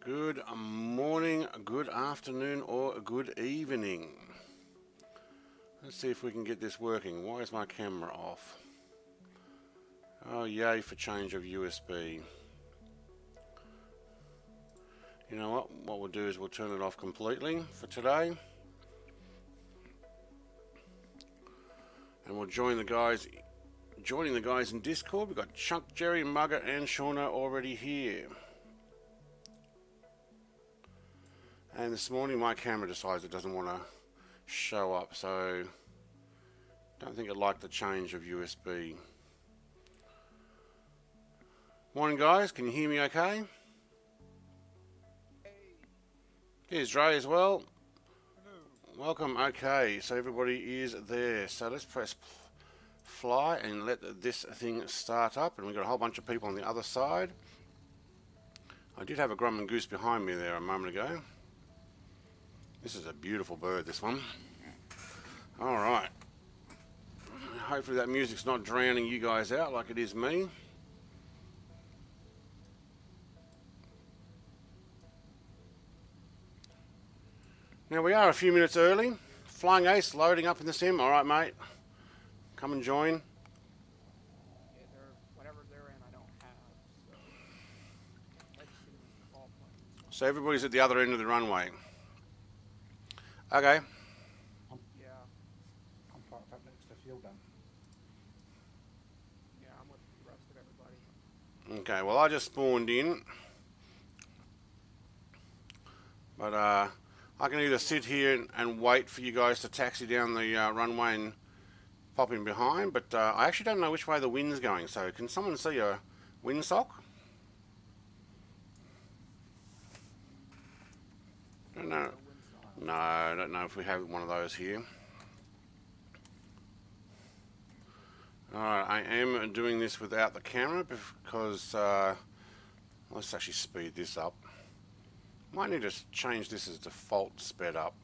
Good morning, good afternoon, or good evening. Let's see if we can get this working. Why is my camera off? Oh, yay for change of USB. You know what? What we'll do is we'll turn it off completely for today. And we'll join the guys, joining the guys in Discord. We've got Chunk, Jerry, Mugger, and Shauna already here. And this morning my camera decides it doesn't want to show up, so don't think it liked the change of USB. Morning guys, can you hear me okay? Here's Dre as well. Welcome. Okay, so everybody is there. So let's press fly and let this thing start up. And we've got a whole bunch of people on the other side. I did have a Grumman Goose behind me there a moment ago. This is a beautiful bird, this one. Alright. Hopefully that music's not drowning you guys out like it is me. Now we are a few minutes early. Flying Ace loading up in the sim. Alright mate. Come and join. Yeah, whatever they're in I don't have. So let's see the default plane. So everybody's at the other end of the runway. Okay. Yeah. I'm parked up next to fuel dump. Yeah, I'm with the rest of everybody. Okay, well I just spawned in. But I can either sit here and wait for you guys to taxi down the runway and pop in behind, but I actually don't know which way the wind's going, so can someone see a windsock? Don't know. No, I don't know if we have one of those here. Alright, I am doing this without the camera because let's actually speed this up. Might need to change this as default sped up.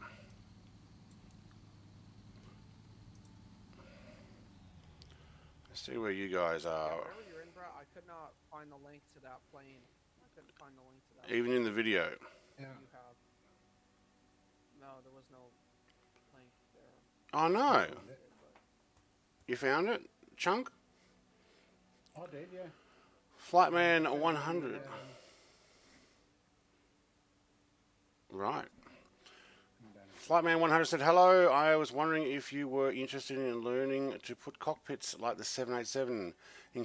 Let's see where you guys are. Wherever you're in, bro, I could not find the link to that plane. I couldn't find the link to that. Even in the video. Yeah. You have. No, there was no link there. Oh no! You found it, Chunk? I did, yeah. Flightman 100. Right. Flightman 100 said, hello, I was wondering if you were interested in learning to put cockpits like the 787 in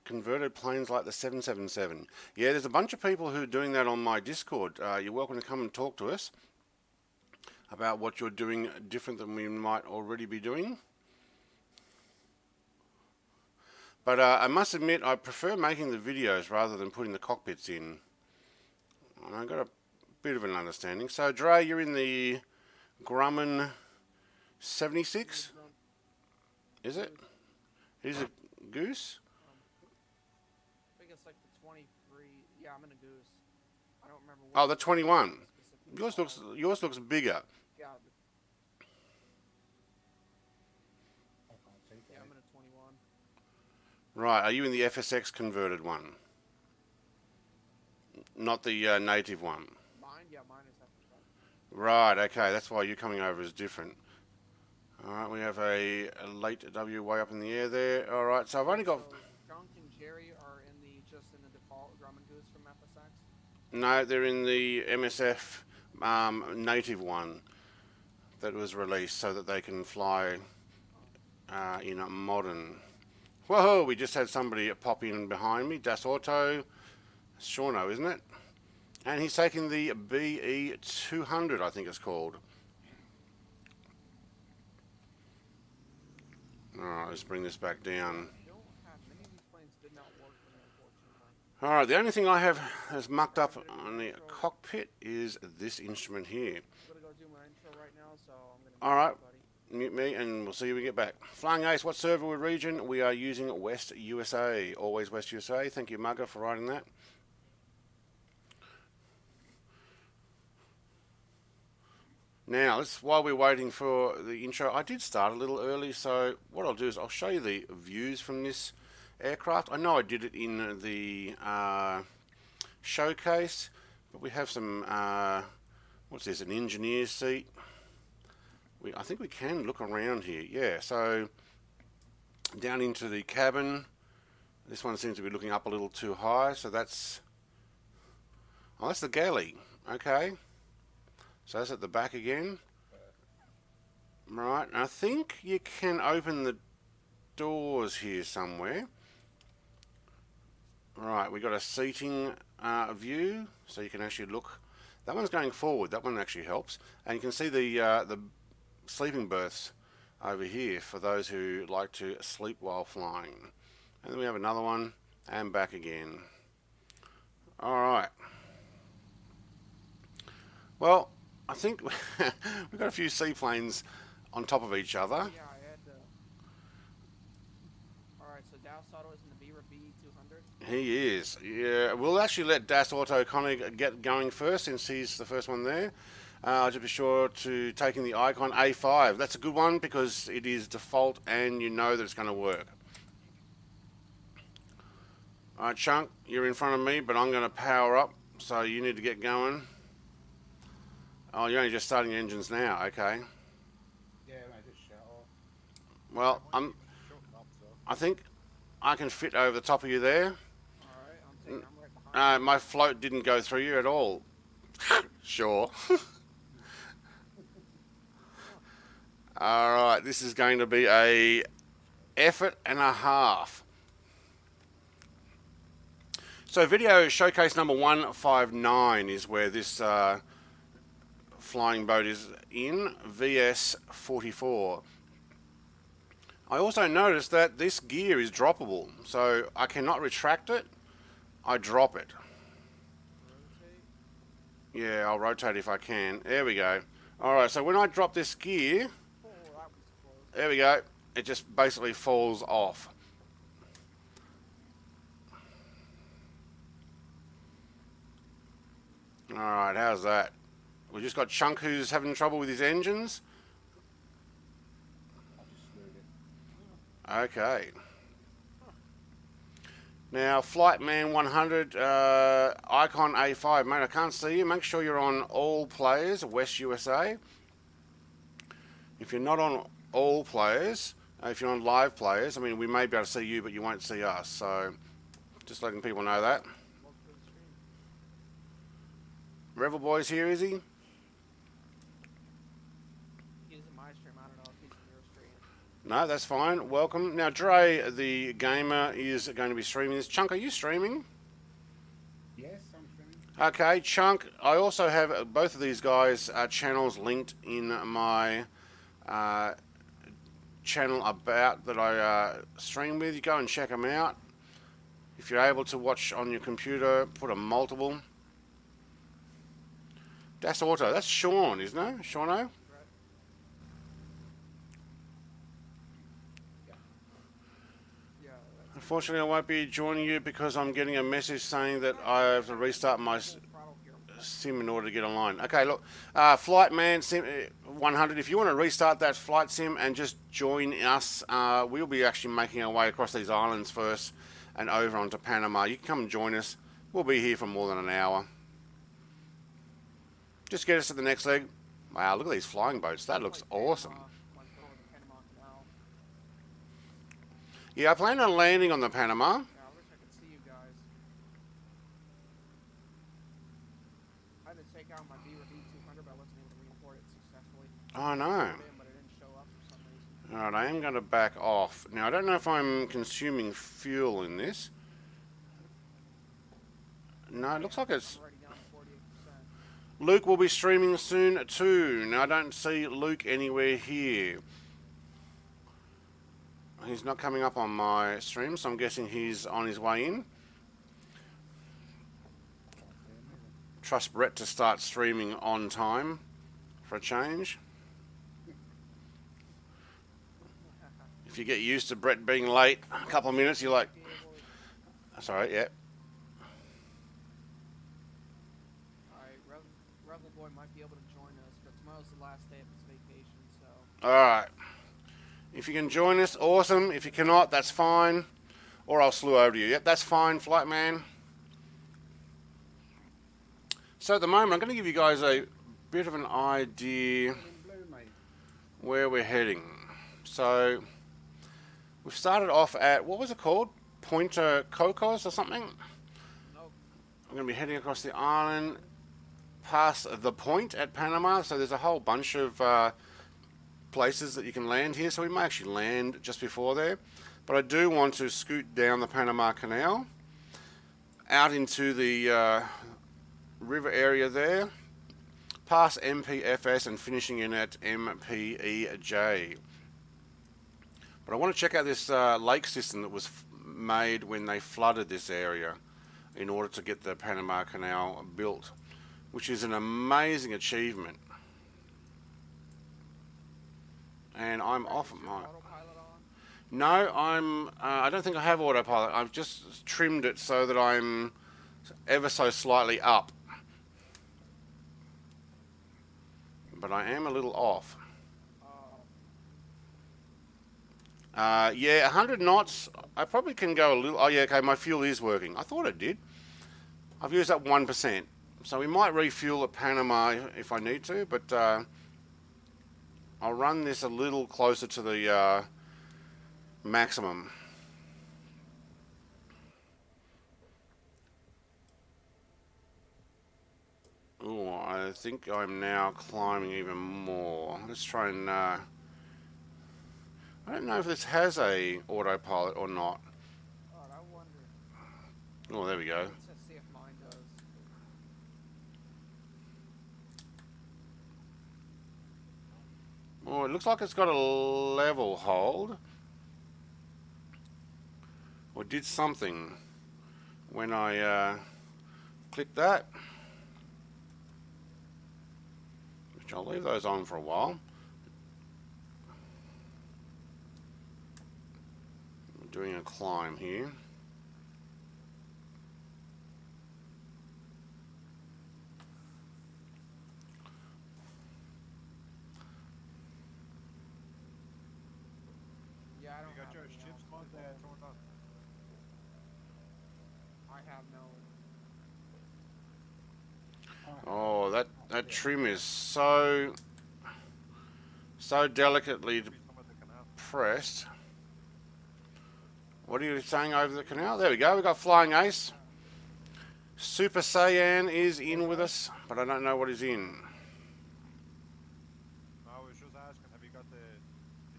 converted planes like the 777. Yeah, there's a bunch of people who are doing that on my Discord. You're welcome to come and talk to us about what you're doing different than we might already be doing. But I must admit, I prefer making the videos rather than putting the cockpits in. And I've got a bit of an understanding. So, Dre, you're in the Grumman 76? Is it? Is it Goose? I think it's like the 23. Yeah, I'm in a Goose. I don't remember. Oh, the 21. Yours looks bigger. Yeah. I can't see Yeah, that. I'm in a 21. Right, are you in the FSX converted one? Not the native one? Mine? Yeah, mine is FSX. Right, okay, that's why you're coming over as different. Alright, we have a late W way up in the air there. Alright, so I've only got... So Chunk and Jerry are in the just in the default Grumman Goose from FSX? No, they're in the MSF native one that was released so that they can fly in a modern. Whoa, we just had somebody pop in behind me. Das Auto, Shauno, isn't it? And he's taking the BE-200, I think it's called. Alright, let's bring this back down. Many of these planes did not work for me, unfortunately. Alright, the only thing I have that's mucked up on the cockpit is this instrument here. I'm gonna go do my intro right now, so I'm gonna Alright, mute me and we'll see you when we get back. Flying Ace, what server or region? We are using West USA. Always West USA. Thank you, Mugger, for writing that. Now, while we're waiting for the intro, I did start a little early, so what I'll do is I'll show you the views from this aircraft. I know I did it in the showcase, But we have some, what's this, an engineer's seat. I think we can look around here. Yeah, so down into the cabin. This one seems to be looking up a little too high, so that's... Oh, that's the galley. Okay. So that's at the back again. Right, and I think you can open the doors here somewhere. Right, we got a seating view, so you can actually look. That one's going forward. That one actually helps, and you can see the sleeping berths over here for those who like to sleep while flying. And then we have another one, and back again. All right. Well, I think we've got a few seaplanes on top of each other. Yeah, I had Alright, so Das Auto is in the Beriev Be-200. He is. Yeah, we'll actually let Das Auto kind of get going first since he's the first one there. I'll just be sure to take in the Icon A5. That's a good one because it is default and you know that it's going to work. Alright, Chunk, you're in front of me, but I'm going to power up, so you need to get going. Oh, you're only just starting engines now, okay. Yeah, I just shut off. Well, I think I can fit over the top of you there. Alright, I'm right behind. My float didn't go through you at all. Sure. Alright, this is going to be a effort and a half. So video showcase number 159 is where this flying boat is in, VS-44. I also noticed that this gear is droppable, so I cannot retract it, I drop it. Rotate. Yeah, I'll rotate if I can. There we go. Alright, so when I drop this gear, Oh, that was close. there we go, it just basically falls off. Alright, how's that? We just got Chunk who's having trouble with his engines. I just slewed it. Okay. Now, Flightman 100, Icon A5, mate, I can't see you. Make sure you're on all players, West USA. If you're not on all players, if you're on live players, I mean, we may be able to see you, but you won't see us. So, just letting people know that. Welcome to the stream. Rebel Boy's here, is he? He's in my stream. I don't know if he's in your stream. No, that's fine. Welcome. Now, Dre, the gamer, is going to be streaming this. Chunk, are you streaming? Yes, I'm streaming. Okay, Chunk, I also have both of these guys' channels linked in my channel about that I stream with. You go and check them out. If you're able to watch on your computer, put a multiple. Das Auto, that's Sean, isn't it? Sean-O? Right? Yeah. Unfortunately, I won't be joining you because I'm getting a message saying that I have to restart my Throttle here. sim in order to get online. Okay, look, Flightman sim 100, if you want to restart that flight sim and just join us, we'll be actually making our way across these islands first and over onto Panama. You can come and join us. We'll be here for more than an hour. Just get us to the next leg. Wow, look at these flying boats. That looks awesome. Like over the Panama Canal. Yeah, I plan on landing on the Panama. Yeah, I wish I could see you guys. I had to take out my Beriev Be-200, but I wasn't able to re-import it successfully. Oh, no. But it didn't show up for some reason. Alright, I am going to back off. Now, I don't know if I'm consuming fuel in this. No, it looks like it's... I'm already down to 48%. Luke will be streaming soon too. Now, I don't see Luke anywhere here. He's not coming up on my stream, so I'm guessing he's on his way in. Trust Brett to start streaming on time for a change. If you get used to Brett being late a couple of minutes, you're like, that's alright, yeah. Alright, Rebel Boy might be able to join us, but tomorrow's the last day of his vacation, so... Alright. If you can join us, awesome. If you cannot, that's fine. Or I'll slew over to you. Yep, that's fine, Flightman. So at the moment, I'm going to give you guys a bit of an idea In blue, mate. where we're heading. So we've started off at, what was it called? Punta Cocos or something? Nope. I'm going to be heading across the island past the point at Panama. So there's a whole bunch of places that you can land here. So we may actually land just before there. But I do want to scoot down the Panama Canal out into the river area there, past MPFS and finishing in at MPEJ. But I want to check out this lake system that was made when they flooded this area in order to get the Panama Canal built, which is an amazing achievement. And I'm off my... Autopilot on? No, I don't think I have autopilot. I've just trimmed it so that I'm ever so slightly up. But I am a little off. Yeah, 100 knots. I probably can go a little... Oh, yeah, okay, my fuel is working. I thought it did. I've used up 1%. So we might refuel at Panama if I need to, but I'll run this a little closer to the maximum. Oh, I think I'm now climbing even more. Let's try and... I don't know if this has a autopilot or not. God, I wonder. Oh, there we go. Let's see if mine does. Oh, it looks like it's got a level hold. Or did something when I clicked that. Which I'll leave those on for a while. I'm doing a climb here. Yeah, I don't You got have your any chips else. mod turned on? I have no. Oh, that trim is so delicately pressed. What are you saying over the canal? There we go. We got Flying Ace. Super Saiyan is in with us, but I don't know what he's in. I was just asking, have you got the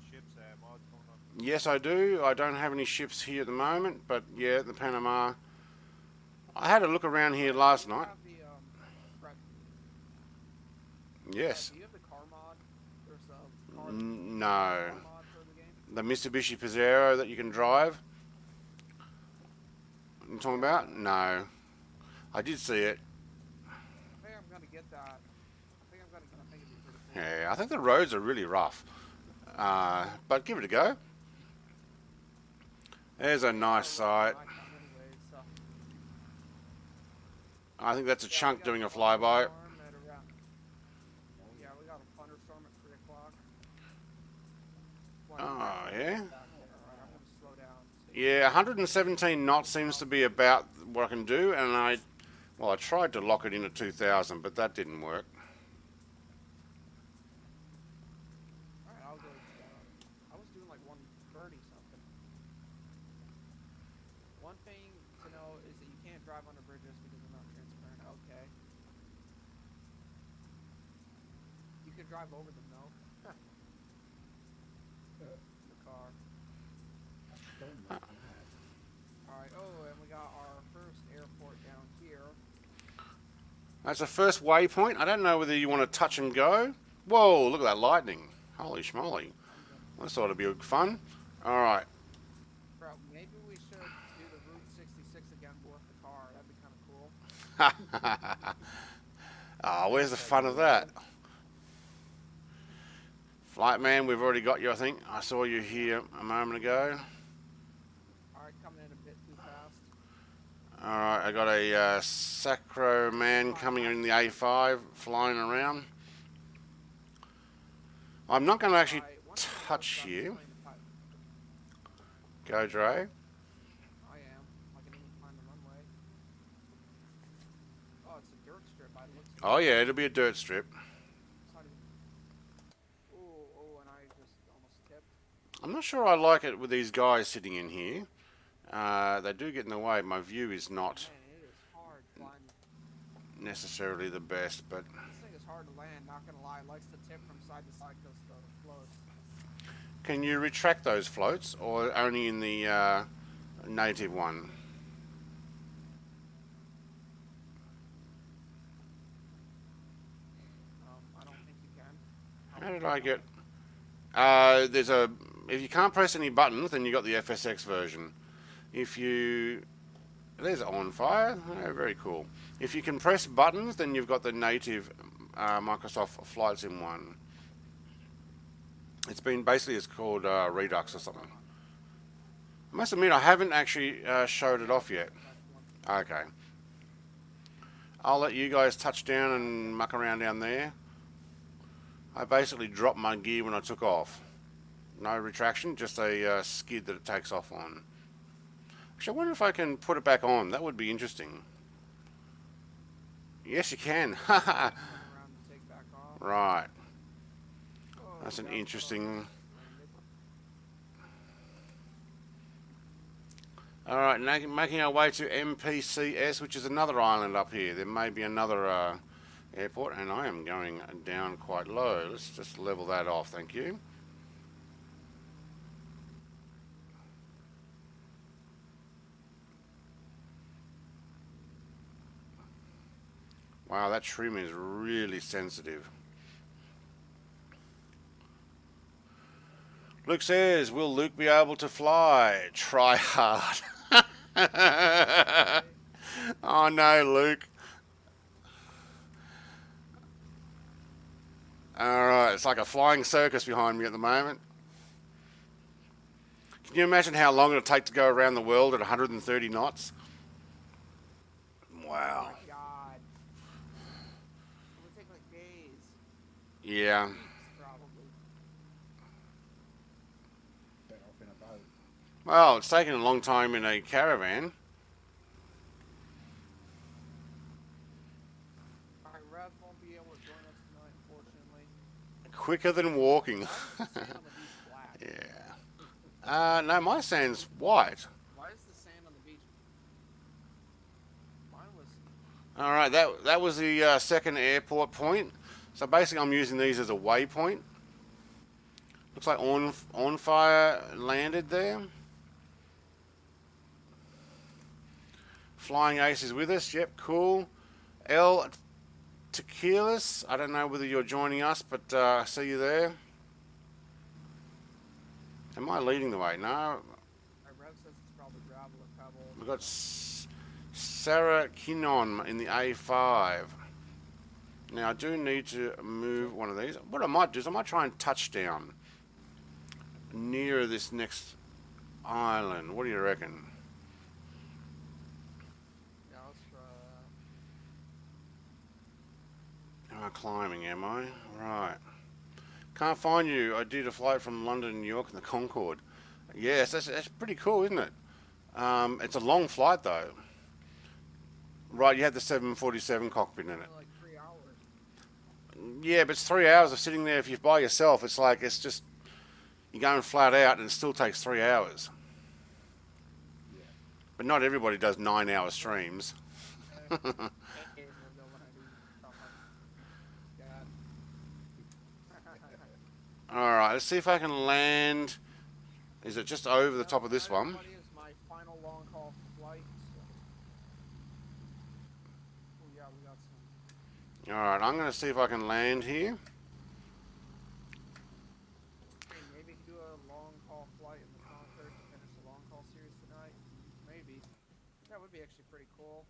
ships mod turned on? Yes, I do. I don't have any ships here at the moment, but yeah, the Panama. I had a look around here last night. Have the, Brett, Yes. do you have the car mod? There's a car, No. car mod for the game? The Mitsubishi Pajero that you can drive. You talking about? No. I did see it. I think I'm gonna get that. I think I'm gonna get. I think it'd be pretty cool. Yeah, I think the roads are really rough. But give it a go. There's a nice sight. I think that's a chunk doing a flyby. Yeah, we got a thunderstorm at 3 o'clock. Oh, yeah? Alright, I'm gonna slow down. Yeah, 117 knots seems to be about what I can do, and I tried to lock it in at 2,000, but that didn't work. Alright, I'll go I was doing like 130 something. One thing to know is that you can't drive under bridges because they're not transparent. Okay. You could drive over them though. The car. Don't make that. Alright, oh, and we got our first airport down here. That's the first waypoint. I don't know whether you want to touch and go. Whoa, look at that lightning. Holy schmoly. This ought to be fun. Alright. Bro, maybe we should do the Route 66 again with the car. That'd be kind of cool. Ah, where's the fun of that? Flight man, we've already got you, I think. I saw you here a moment ago. Alright, coming in a bit too fast. Alright, I got a Sacro man coming in the A5, flying around. I'm not going to actually Alright, once we touch start you. explaining the pilot- Go, Dre. I am. I can even find the runway. Oh, it's a dirt strip by the looks of it. Oh yeah, it'll be a dirt strip. It's not even... Oh, and I just almost tipped. I'm not sure I like it with these guys sitting in here. They do get in the way. My view is not Man, it is hard flying. necessarily the best, but This thing is hard to land, not gonna lie. It likes to tip from side to side because the floats. can you retract those floats or only in the native one? I don't think you can. How did I get... there's a... If you can't press any buttons, then you got the FSX version. If you... There's on fire. Oh, very cool. If you can press buttons, then you've got the native Microsoft Flight Sim one. It's been basically, it's called Redux or something. I must admit, I haven't actually showed it off yet. Okay. I'll let you guys touch down and muck around down there. I basically dropped my gear when I took off. No retraction, just a skid that it takes off on. Actually, I wonder if I can put it back on. That would be interesting. Yes, you can. Turn around and take back off. Right. Oh, That's an that's interesting... landed. Alright, making our way to MPCS, which is another island up here. There may be another airport, and I am going down quite low. Let's just level that off, thank you. Wow, that trim is really sensitive. Luke says, will Luke be able to fly? Try hard. Oh no, Luke. Alright, it's like a flying circus behind me at the moment. Can you imagine how long it'll take to go around the world at 130 knots? Wow. Oh my god. It would take like days. Yeah. Weeks, probably. Set off in a boat. Well, it's taken a long time in a caravan. Alright, Rev won't be able to join us tonight, unfortunately. Quicker than walking. Why is the sand on the beach black? Yeah. No, my sand's white. Why is the sand on the beach? Mine was... Alright, that was the second airport point. So basically I'm using these as a waypoint. Looks like on fire landed there. Flying Ace is with us. Yep, cool. L Tequilas. I don't know whether you're joining us, but I see you there. Am I leading the way? No. Alright, Rev says it's probably gravel or pebble. We've got Sarah Kinon in the A5. Now I do need to move one of these. What I might do is I might try and touch down near this next island. What do you reckon? Yeah, let's try that. Am I climbing, am I? Right. Can't find you. I did a flight from London to New York in the Concorde. Yes, that's pretty cool, isn't it? It's a long flight though. Right, you had the 747 cockpit in it. Like 3 hours. Yeah, but it's 3 hours of sitting there. If you're by yourself, it's like, it's just, you're going flat out and it still takes 3 hours. Yeah. But not everybody does 9-hour streams. Alright, let's see if I can land. Is it just over the top of this one? Everybody is my final long haul flight. Oh yeah, we got some. Alright, I'm going to see if I can land here. Hey, maybe do a long haul flight in the Concorde to finish the long haul series tonight. Maybe. That would be actually pretty cool.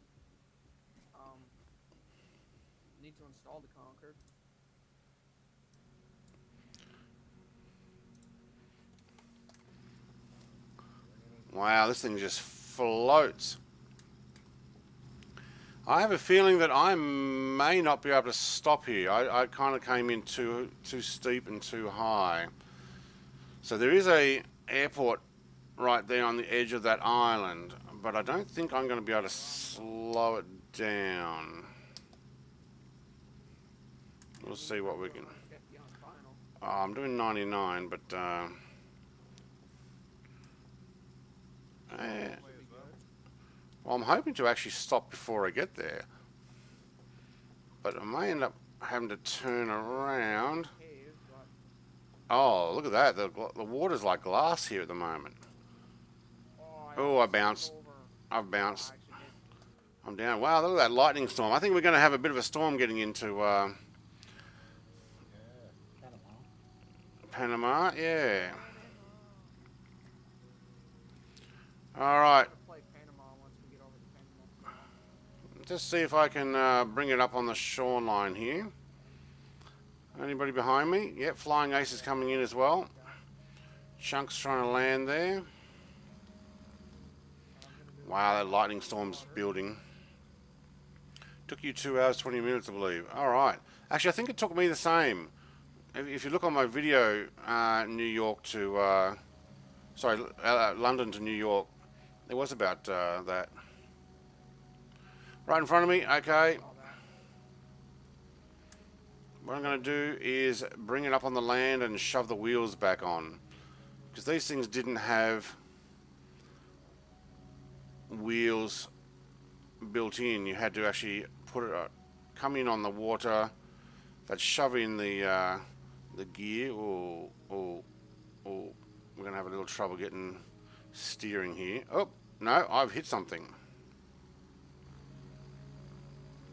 Need to install the Concorde. Wow, this thing just floats. I have a feeling that I may not be able to stop here. I kind of came in too steep and too high. So there is a airport right there on the edge of that island, but I don't think I'm going to be able to slow it down. We'll see what we can. 50 on final. Oh, I'm doing 99, but well, I'm hoping to actually stop before I get there, but I may end up having to turn around. Cave, but Oh, look at that! The water's like glass here at the moment. Oh, I almost bounced. went over. I've bounced. I actually did. I'm down. Wow, look at that lightning storm. I think we're going to have a bit of a storm getting into Panama. Panama. Yeah. All right. We'll play Panama once we get over to Panama. Just see if I can bring it up on the shoreline here. Anybody behind me? Yep, Flying Ace is coming in as well. Chunk's trying to land there. Wow, that lightning storm's building. Took you 2 hours, 20 minutes, I believe. Alright. Actually, I think it took me the same. If you look on my video, New York to... London to New York, it was about that. Right in front of me, okay. What I'm going to do is bring it up on the land and shove the wheels back on. Because these things didn't have wheels built in. You had to actually put it, come in on the water, that shove in the gear. Oh, we're going to have a little trouble getting steering here. Oh, no, I've hit something.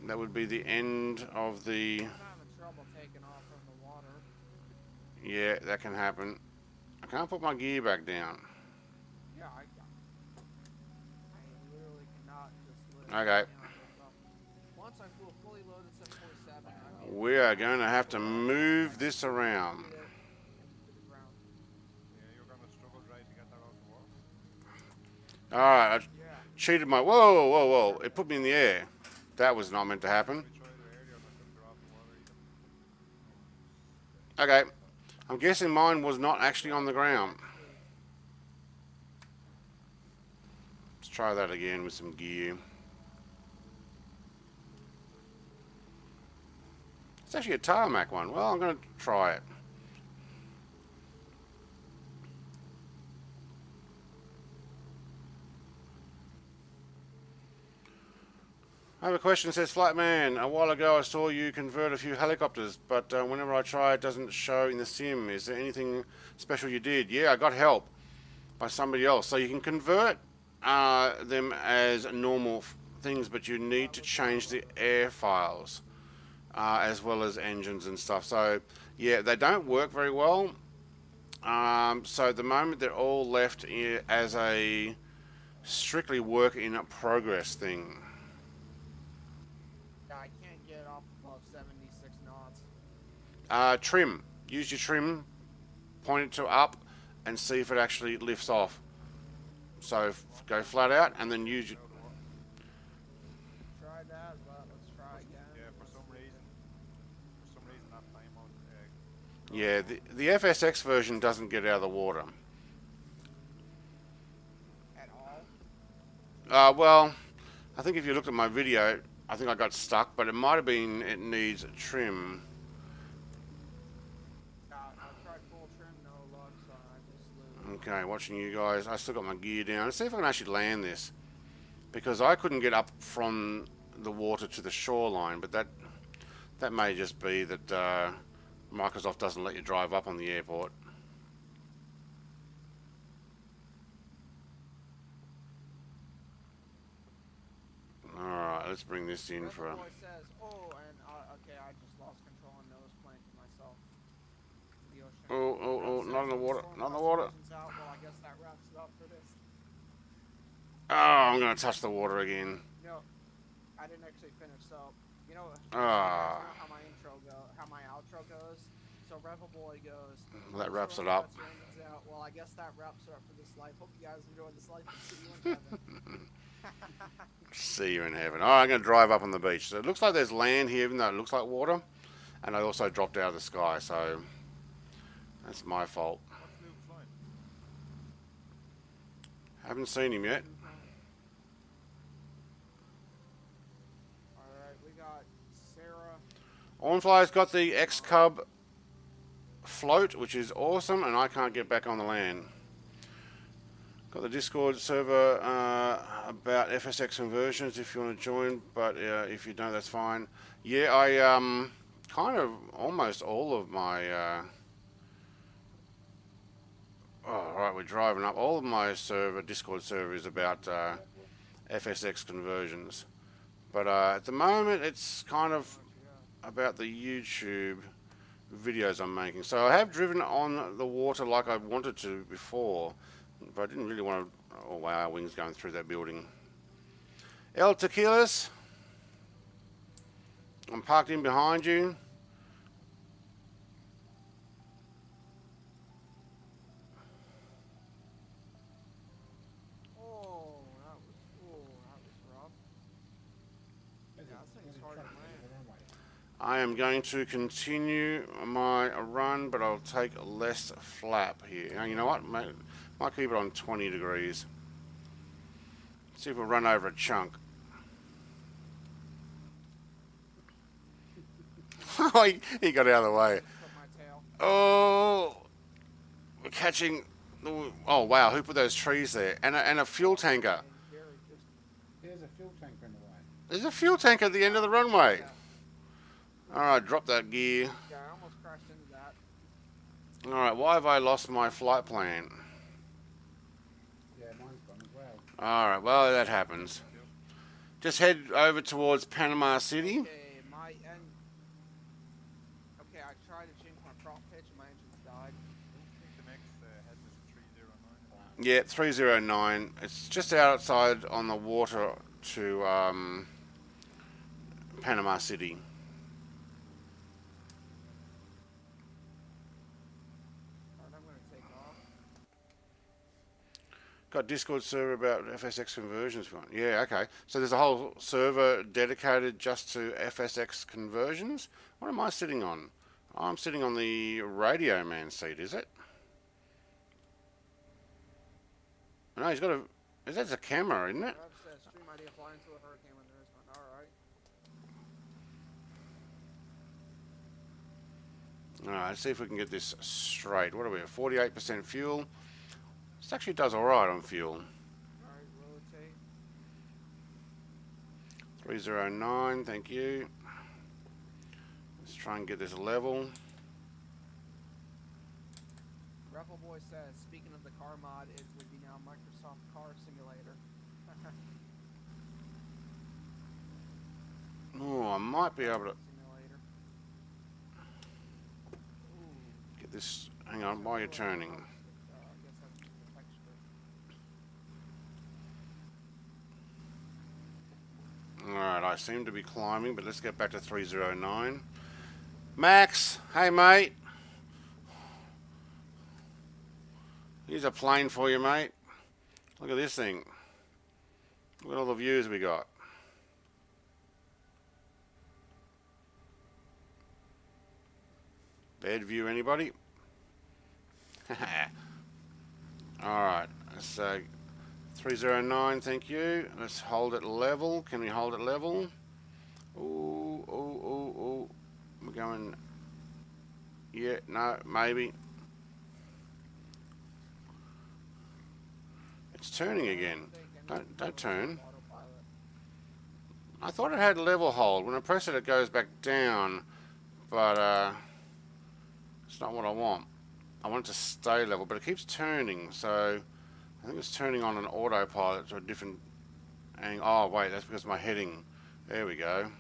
That would be the end of the... Trouble taking off from the water. Yeah, that can happen. I can't put my gear back down. Yeah, I literally cannot just Okay. Once I feel fully loaded 747, We are going to have to move this around. to the ground. Yeah, you're gonna struggle trying to get that out the water. Alright, I Yeah. cheated my... Whoa. It put me in the air. That was not meant to happen. We tried it earlier and I couldn't draw off the water either. Okay. I'm guessing mine was not actually on the ground. Let's try that again with some gear. It's actually a tarmac one. Well, I'm going to try it. I have a question that says, Flightman, a while ago I saw you convert a few helicopters, but whenever I try it doesn't show in the sim. Is there anything special you did? Yeah, I got help by somebody else. So you can convert them as normal things, but you need to change the air files as well as engines and stuff. So yeah, they don't work very well. So at the moment they're all left as a strictly work in progress thing. I can't get up above 76 knots. Trim. Use your trim, point it to up, and see if it actually lifts off. So go flat out, and then use your... Tried that, but let's try again. Yeah, for some reason that time on Yeah, the FSX version doesn't get out of the water. At all? Well, I think if you looked at my video, I think I got stuck, but it might have been it needs trim. I've tried full trim, no luck, so I just Okay, watching you guys. I still got my gear down. Let's see if I can actually land this. Because I couldn't get up from the water to the shoreline, but that may just be that Microsoft doesn't let you drive up on the airport. Alright, let's bring this in for a... boy says, oh, and okay, I just lost control and nose planted myself to the ocean. Oh, not in the water, Storm not in the lost water. engines out. Well, I guess that wraps it up for this. Oh, I'm going to touch the water again. No, I didn't actually finish. So, you know, Ah. how my intro how my outro goes. So Rebel Boy goes. Well, that "Oh, wraps so it up." your engines out." Well, I guess that wraps it up for this life. Hope you guys enjoyed this life. See you in heaven. See you in heaven. Alright, I'm going to drive up on the beach. So it looks like there's land here, even though it looks like water. And I also dropped out of the sky, so that's my fault. What's Luke flying? Haven't seen him yet. Alright, we got Sarah. OnFly's got the Xclub Float, which is awesome, and I can't get back on the land. Got the Discord server about FSX conversions if you want to join, but if you don't, that's fine. Yeah, I kind of almost all of my oh, right, we're driving up. All of my Discord server is about FSX conversions, but at the moment it's kind of about the YouTube videos I'm making. So I have driven on the water like I wanted to before, but I didn't really want to. Oh wow, wings going through that building. El Tequilas, I'm parked in behind you. Oh, that was rough. Yeah, this thing's hard to land. I am going to continue my run, but I'll take less flap here. Now, you know what? Might keep it on 20 degrees. See if we'll run over a chunk. Oh, he got out of the way. Cut my tail. Oh, we're catching. Oh wow, who put those trees there? And a fuel tanker. There's a fuel tank in the way. There's a fuel tank at the end of the runway. Alright, drop that gear. Yeah, I almost crashed into that. Alright, why have I lost my flight plan? Yeah, mine's gone as well. Alright, well, that happens. Just head over towards Panama City. Okay, okay, I tried to change my prop pitch and my engines died. I think the next head was 309. Yeah, 309. It's just outside on the water to Panama City. Alright, I'm gonna take off. Got Discord server about FSX conversions. Yeah, okay. So there's a whole server dedicated just to FSX conversions. What am I sitting on? I'm sitting on the radio man seat, is it? No, he's got a... That's a camera, isn't it? Rev says stream idea fly into a hurricane when there is one. Alright. Alright, let's see if we can get this straight. What are we at? 48% fuel. This actually does alright on fuel. Alright, rotate. 309, thank you. Let's try and get this level. Ruffle Boy says, speaking of the car mod, it would be now Microsoft Car Simulator. Oh, I might be able to Simulator. Ooh. get this. Hang on, while you're turning. I guess that's just the texture. Alright, I seem to be climbing, but let's get back to 309. Max, hey mate. Here's a plane for you, mate. Look at this thing. Look at all the views we got. Bad view, anybody? Alright, so 309, thank you. Let's hold it level. Can we hold it level? Ooh, ooh, ooh, ooh. We're going... Yeah, no, maybe. It's turning again. Don't turn. I thought it had level hold. When I press it, it goes back down. But, it's not what I want. I want it to stay level, but it keeps turning, so I think it's turning on an autopilot to a different angle. Oh wait, that's because of my heading. There we go.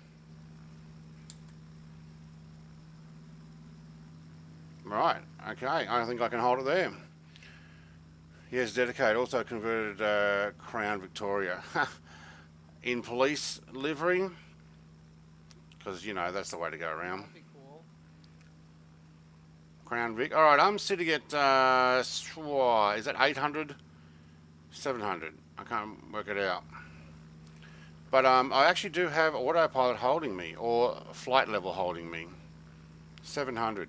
Right, okay, I think I can hold it there. Yes, dedicated, also converted Crown Victoria in police livery, because you know that's the way to go around. That'd be cool. Crown Vic. All right, I'm sitting at, is that 800? 700. I can't work it out. But I actually do have autopilot holding me, or flight level holding me. 700.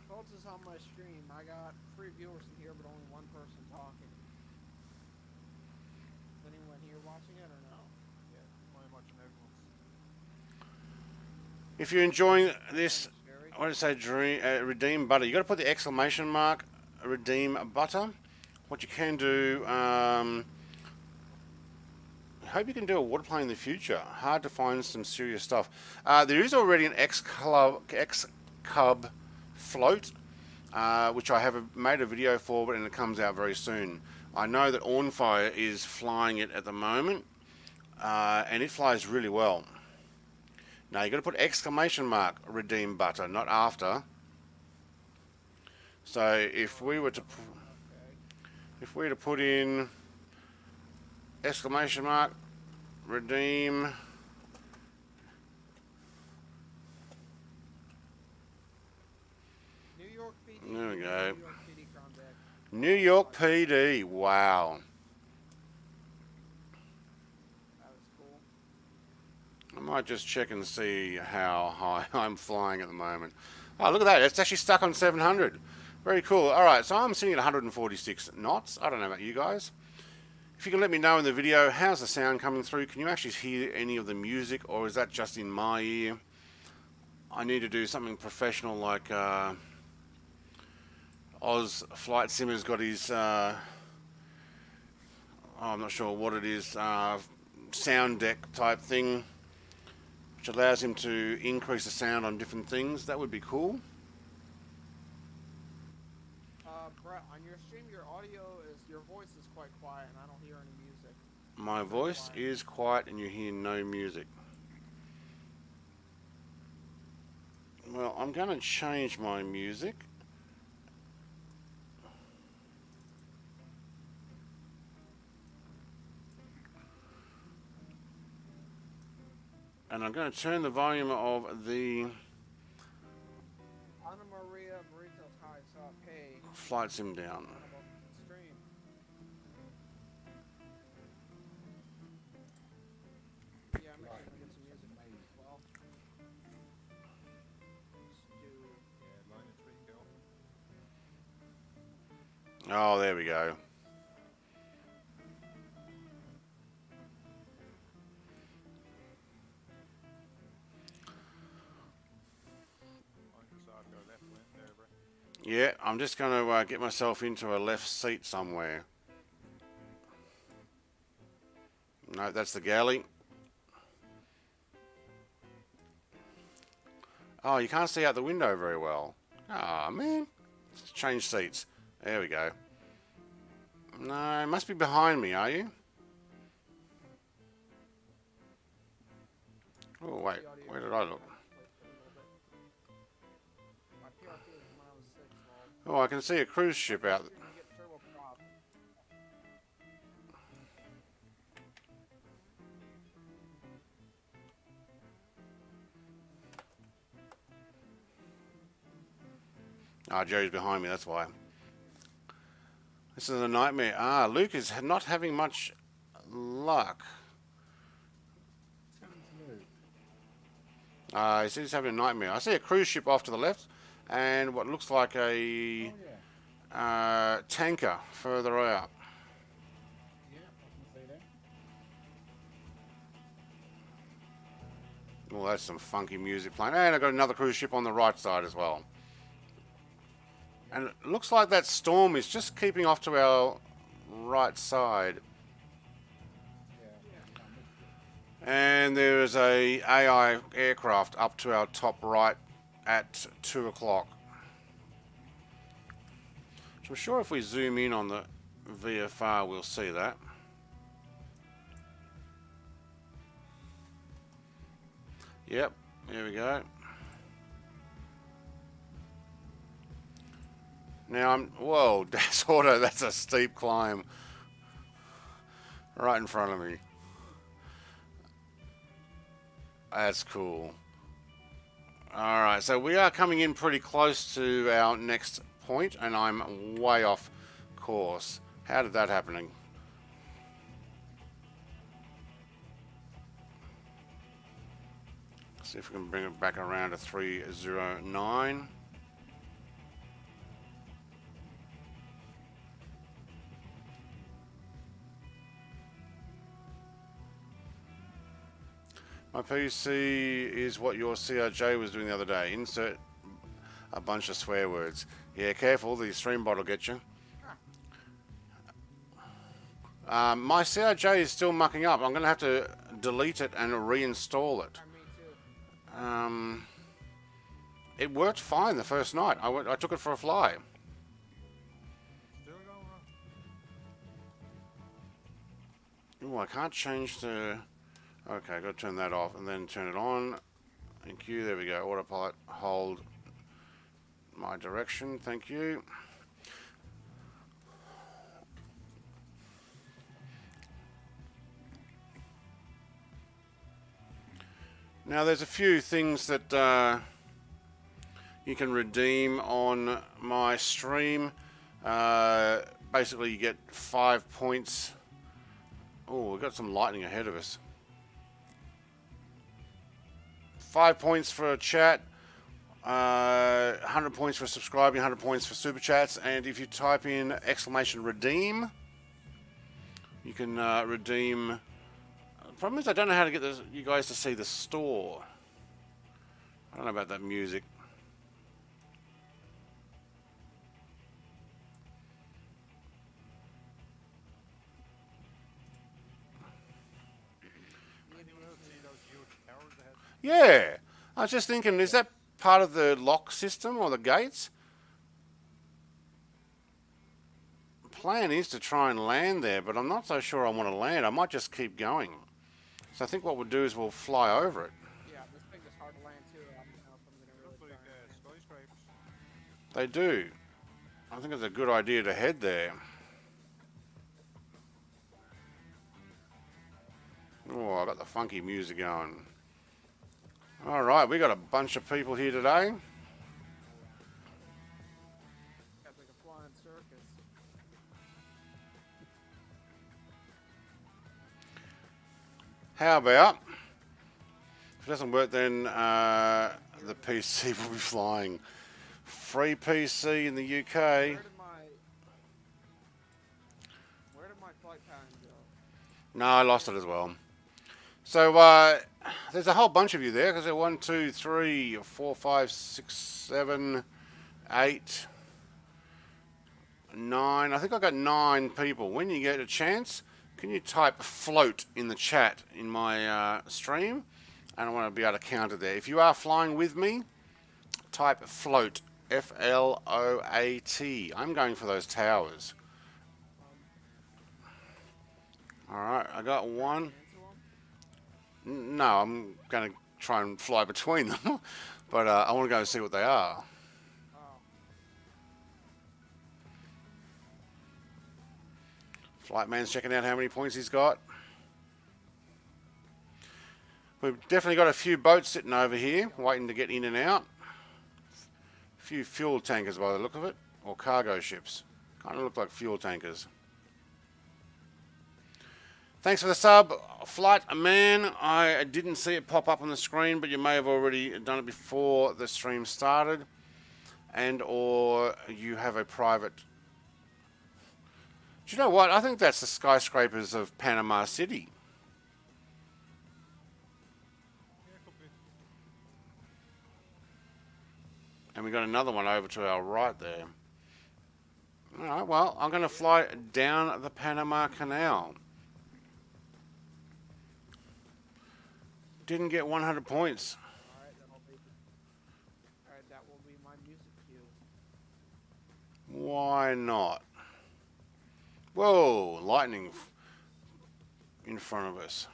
Folks is on my stream. I got 3 viewers in here, but only 1 person talking. Is anyone here watching it or no? Yeah, I'm watching everyone's. If you're enjoying this, Jerry. what did it say? Redeem butter. You got to put the exclamation mark. Redeem butter. What you can do. I hope you can do a water plane in the future. Hard to find some serious stuff. There is already an Xclub Float, which I have made a video for, and it comes out very soon. I know that Ornfire is flying it at the moment, and it flies really well. Now you got to put exclamation mark redeem butter, not after. So if we were to put in exclamation mark redeem New York PD. There we go. New York PD Crown. New York PD. Wow. That was cool. I might just check and see how high I'm flying at the moment. Oh, look at that. It's actually stuck on 700. Very cool. All right, so I'm sitting at 146 knots. I don't know about you guys. If you can let me know in the video, how's the sound coming through? Can you actually hear any of the music, or is that just in my ear? I need to do something professional like Oz Flight Simmer's got his, I'm not sure what it is, sound deck type thing, which allows him to increase the sound on different things. That would be cool. Brett, on your stream, your voice is quite quiet, and I don't hear any music. My voice is quiet and you hear no music. Well, I'm going to change my music. And I'm going to turn the volume of the Anna Maria Burritos High Saw Pay. flight sim down. Stream. Yeah, I'm actually gonna get some music as well. Let's do. Yeah, line of 3 kill. Oh, there we go. On your side, go left wing there, bro. Yeah, I'm just going to get myself into a left seat somewhere. No, that's the galley. Oh, you can't see out the window very well. Ah, man. Let's change seats. There we go. No, it must be behind me, are you? Oh, wait. Where did I look? My PRP was when I was 6, Oh, I can see a cruise ship out. You're gonna get turboprop. Ah, Jerry's behind me, that's why. This is a nightmare. Ah, Luke is not having much luck. He says he's having a nightmare. I see a cruise ship off to the left and what looks like a tanker further out. Yeah, I can see that. Well, that's some funky music playing. And I've got another cruise ship on the right side as well. And it looks like that storm is just keeping off to our right side. And there is a AI aircraft up to our top right at 2 o'clock. So I'm sure if we zoom in on the VFR, we'll see that. Yep, there we go. Now whoa, that's auto, that's a steep climb. Right in front of me. That's cool. Alright, so we are coming in pretty close to our next point, and I'm way off course. How did that happen? See if we can bring it back around to 309. My PC is what your CRJ was doing the other day. Insert a bunch of swear words. Yeah, careful, the stream bot will get you. My CRJ is still mucking up. I'm going to have to delete it and reinstall it. Me too. It worked fine the first night. I took it for a fly. Still going on? Oh, I can't change the... Okay, I've got to turn that off and then turn it on. Thank you. There we go. Autopilot. Hold my direction. Thank you. Now, there's a few things that you can redeem on my stream. Basically, you get 5 points. Oh, we've got some lightning ahead of us. 5 points for a chat, 100 points for subscribing, 100 points for super chats, and if you type in !redeem, you can redeem. The problem is I don't know how to get you guys to see the store. I don't know about that music. Yeah, I was just thinking, is that part of the lock system or the gates? The plan is to try and land there, but I'm not so sure I want to land. I might just keep going. So I think what we'll do is we'll fly over it. Yeah, this thing is hard to land too. I don't know if I'm gonna Looks really like try and- skyscrapers. They do. I think it's a good idea to head there. Oh, I got the funky music going. All right, we got a bunch of people here today. It's like a flying circus. How about, if it doesn't work, then the PC will be flying. Free PC in the UK. Where did my flight pattern go? No, I lost it as well. So there's a whole bunch of you there because there are 1, 2, 3, 4, 5, 6, 7, 8, 9. I think I got 9 people. When you get a chance, can you type float in the chat in my stream? And I want to be able to count it there. If you are flying with me, type float. F-L-O-A-T. I'm going for those towers. Alright, I got one. No, I'm going to try and fly between them. But I want to go and see what they are. Oh, Flight man's checking out how many points he's got. We've definitely got a few boats sitting over here, waiting to get in and out. A few fuel tankers by the look of it, or cargo ships. Kind of look like fuel tankers. Thanks for the sub, Flight Man. I didn't see it pop up on the screen, but you may have already done it before the stream started. And or you have a private... Do you know what? I think that's the skyscrapers of Panama City. Yeah, could be. And we got another one over to our right there. Alright, well, I'm going to fly down the Panama Canal. Didn't get 100 points. alright, that will be my music cue. Why not? Whoa, lightning in front of us.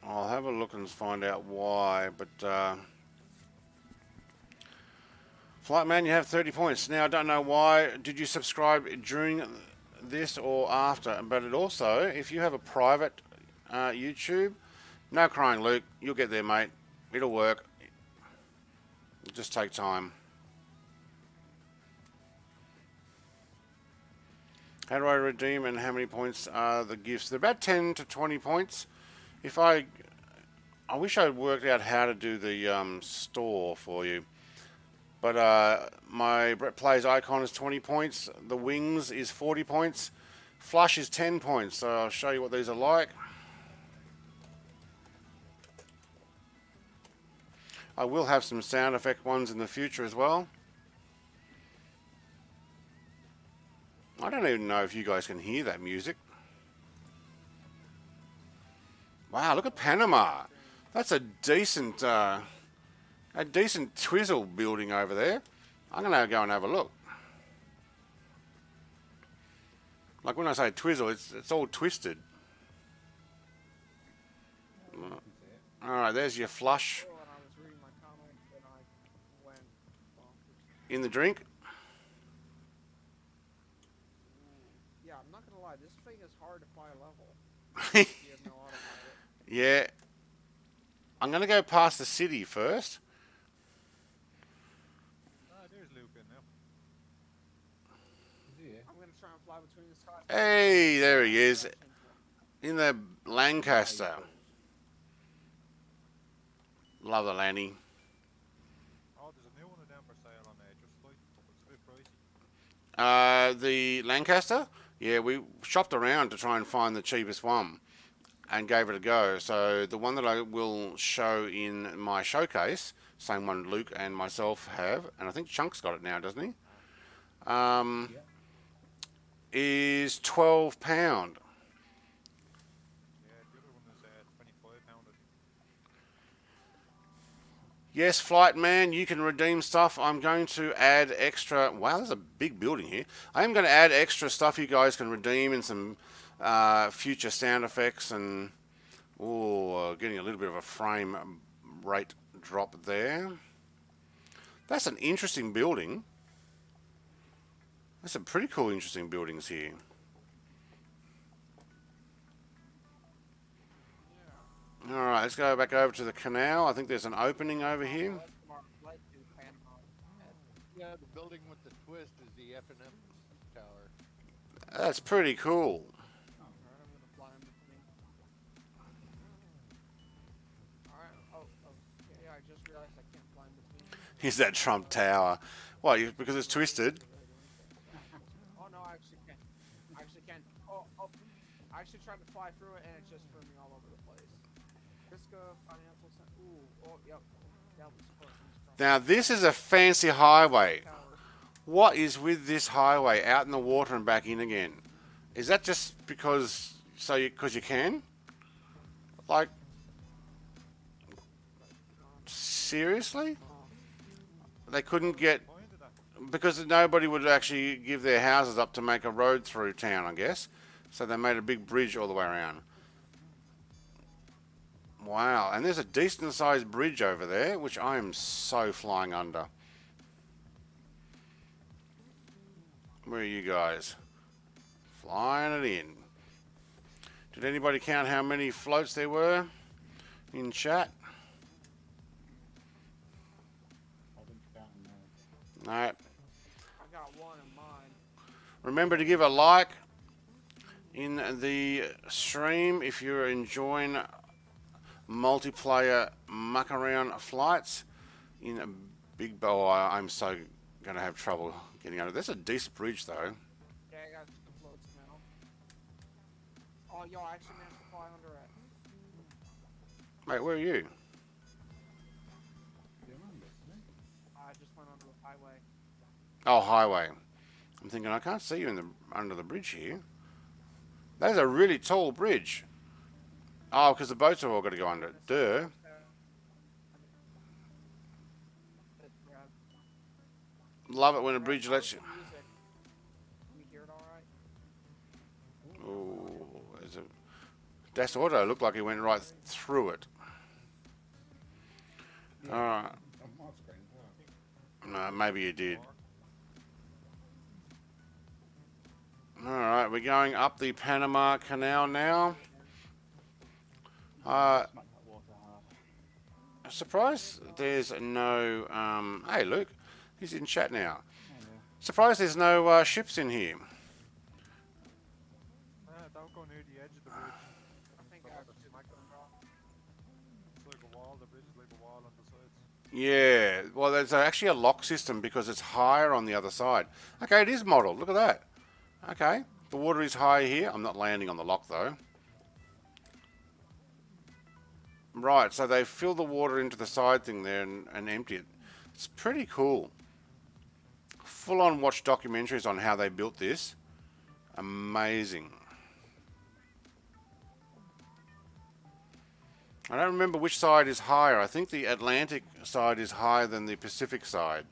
I'll have a look and find out why, but Flight Man, you have 30 points. Now, I don't know why. Did you subscribe during this or after? But it also, if you have a private YouTube, no crying, Luke. You'll get there, mate. It'll work. It'll just take time. How do I redeem and how many points are the gifts? They're about 10 to 20 points. If I wish I'd worked out how to do the store for you. But my Brett Plays icon is 20 points. The wings is 40 points. Flush is 10 points. So I'll show you what these are like. I will have some sound effect ones in the future as well. I don't even know if you guys can hear that music. Wow, look at Panama. That's a decent twizzle building over there. I'm going to go and have a look. Like when I say twizzle, it's all twisted. Alright, there's your flush. In the drink? Yeah, I'm not gonna lie, this thing is hard to fly level. You have no autopilot. Yeah. I'm going to go past the city first. There's Luke in now. I'm gonna try and fly between the skies. Hey, there he is. In the Lancaster. Love the Lanny. Oh, there's a new one of them for sale on Just Flight. It's a bit pricey. The Lancaster? Yeah, we shopped around to try and find the cheapest one and gave it a go. So the one that I will show in my showcase, same one Luke and myself have, and I think Chunk's got it now, doesn't he? Is £12. Yeah, the other one is £25, I think. Yes, Flight Man, you can redeem stuff. I'm going to add extra... Wow, there's a big building here. I am going to add extra stuff you guys can redeem and some future sound effects and... Oh, getting a little bit of a frame rate drop there. That's an interesting building. There's some pretty cool, interesting buildings here. Alright, let's go back over to the canal. I think there's an opening over here. Yeah, the building with the twist is the F&M tower. That's pretty cool. Alright, I'm gonna fly in between. Alright, yeah, I just realized I can't fly in between. Here's that Trump Tower. Why, because it's twisted? Oh no, I actually can. I actually can. Oh, I actually tried to fly through it and it just threw me all over the place. Financial Center. Ooh, oh, yep. That was Now this is a fancy highway. What is with this highway out in the water and back in again? Is that just because you can? Like, seriously? They couldn't get, because nobody would actually give their houses up to make a road through town, I guess. So they made a big bridge all the way around. Wow, and there's a decent sized bridge over there, which I am so flying under. Where are you guys? Flying it in. Did anybody count how many floats there were in chat? No. I got one in mine. Remember to give a like in the stream if you're enjoying multiplayer muck around flights in a big bow. I'm so gonna have trouble getting under. There's a decent bridge though. Yeah, I got the floats now. Oh, yo, I actually managed to fly under it. Mate, where are you? I just went under the highway. Oh, highway. I'm thinking I can't see you in the under the bridge here. That is a really tall bridge. Oh, because the boats have all got to go under it. Duh. Love it when a bridge lets you. Can you hear it all right? Ooh, there's a... Das Auto looked like he went right through it. Alright. No, maybe you did. Alright, we're going up the Panama Canal now. Surprised there's no... hey, Luke. He's in chat now. Surprised there's no ships in here. Yeah, well, there's actually a lock system because it's higher on the other side. Okay, it is modelled. Look at that. Okay, the water is high here. I'm not landing on the lock though. Right, so they fill the water into the side thing there and empty it. It's pretty cool. Full on watch documentaries on how they built this. Amazing. I don't remember which side is higher. I think the Atlantic side is higher than the Pacific side.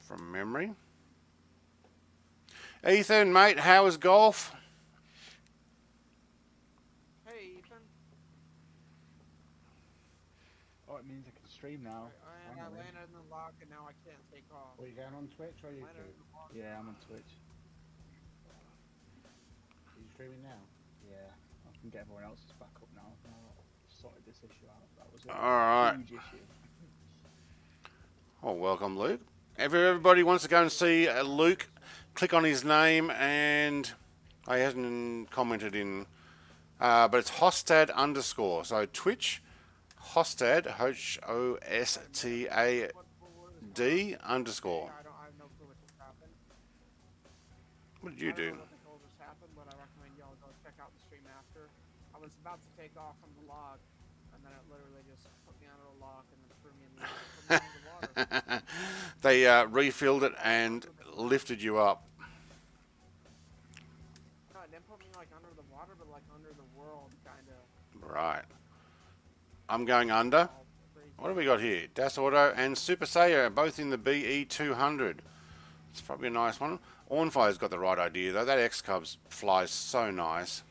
From memory. Ethan, mate, how is golf? Hey, Ethan. Oh, it means I can stream now. I Finally. landed in the lock and now I can't take off. Are you going on Twitch or Landed YouTube? in the lock. Yeah, I'm on Twitch. Are you streaming now? Yeah. I can get everyone else's back up now. Now I've sorted this issue out. That was a Alright. huge issue. Oh, welcome, Luke. If everybody wants to go and see Luke, click on his name, and he hasn't commented in, but it's Hostad _. So Twitch, Hostad, Hostad _. I have no clue what just happened. What did you I don't do? know what the hell just happened, but I recommend y'all go check out the stream after. I was about to take off from the log, and then it literally just put me out of the log and then threw me in the, put me into the water. They refilled it and lifted you up. No, it didn't put me like under the water, but like under the world, kind of. Right. I'm going under. All crazy. What have we got here? Das Auto and Super Saiyan, both in the BE-200. It's probably a nice one. Ornfire's got the right idea though. That Xclub flies so nice.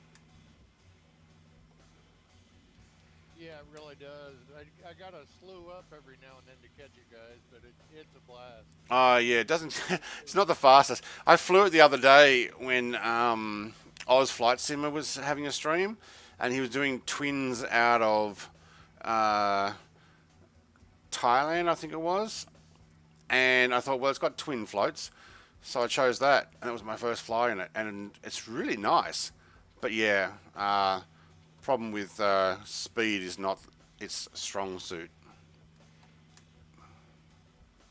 Yeah, it really does. I gotta slew up every now and then to catch it, guys, but it's a blast. Yeah, it doesn't. It's not the fastest. I flew it the other day when Oz Flight Simmer was having a stream, and he was doing twins out of Thailand, I think it was. And I thought, well, it's got twin floats, so I chose that, and it was my first fly in it, and it's really nice. But yeah, problem with speed is not its strong suit.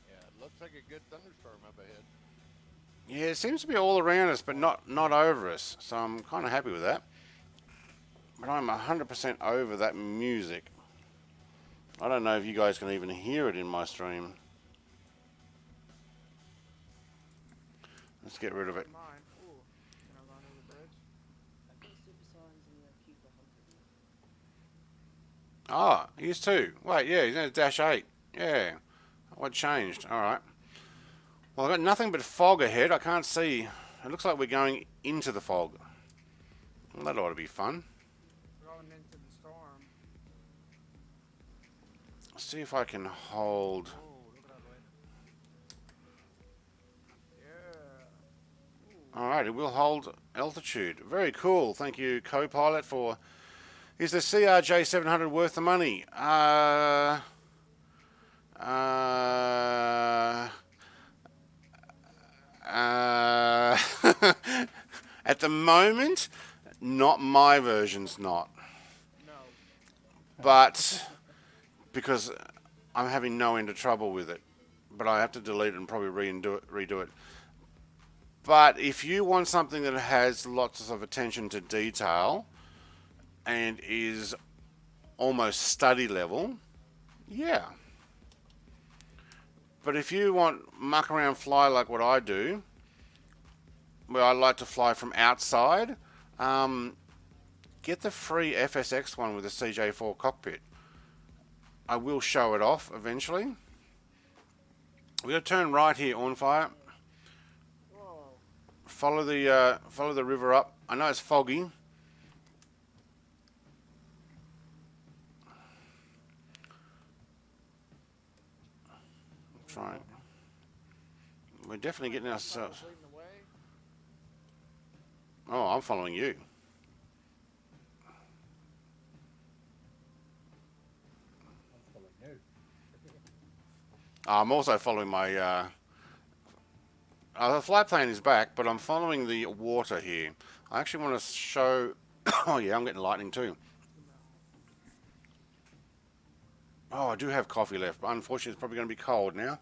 Yeah, it looks like a good thunderstorm up ahead. Yeah, it seems to be all around us, but not over us. So I'm kind of happy with that. But I'm 100% over that music. I don't know if you guys can even hear it in my stream. Let's get rid of it. Mine. Ooh, can I run over the bridge? I think Super Saiyan's in the Cuba 100. Ah, he's two. Wait, yeah, he's in a Dash 8. Yeah. What changed? Alright. Well, I've got nothing but fog ahead. I can't see. It looks like we're going into the fog. Well, that ought to be fun. Going into the storm. Let's see if I can hold. Oh, look at that light. Yeah. Alright, it will hold altitude. Very cool. Thank you, co-pilot, for... Is the CRJ 700 worth the money? At the moment, not my version's not. No. But because I'm having no end of trouble with it. But I have to delete it and probably redo it. But if you want something that has lots of attention to detail and is almost study level, yeah. But if you want muck around fly like what I do, where I like to fly from outside, get the free FSX one with the CJ4 cockpit. I will show it off eventually. We're going to turn right here, on fire. Whoa. Follow the river up. I know it's foggy. Trying. We're definitely getting ourselves. Leading the way. Oh, I'm following you. I'm following you. I'm also following my. The flight plane is back, but I'm following the water here. I actually want to show. Oh yeah, I'm getting lightning too. Oh, I do have coffee left, but unfortunately it's probably going to be cold now.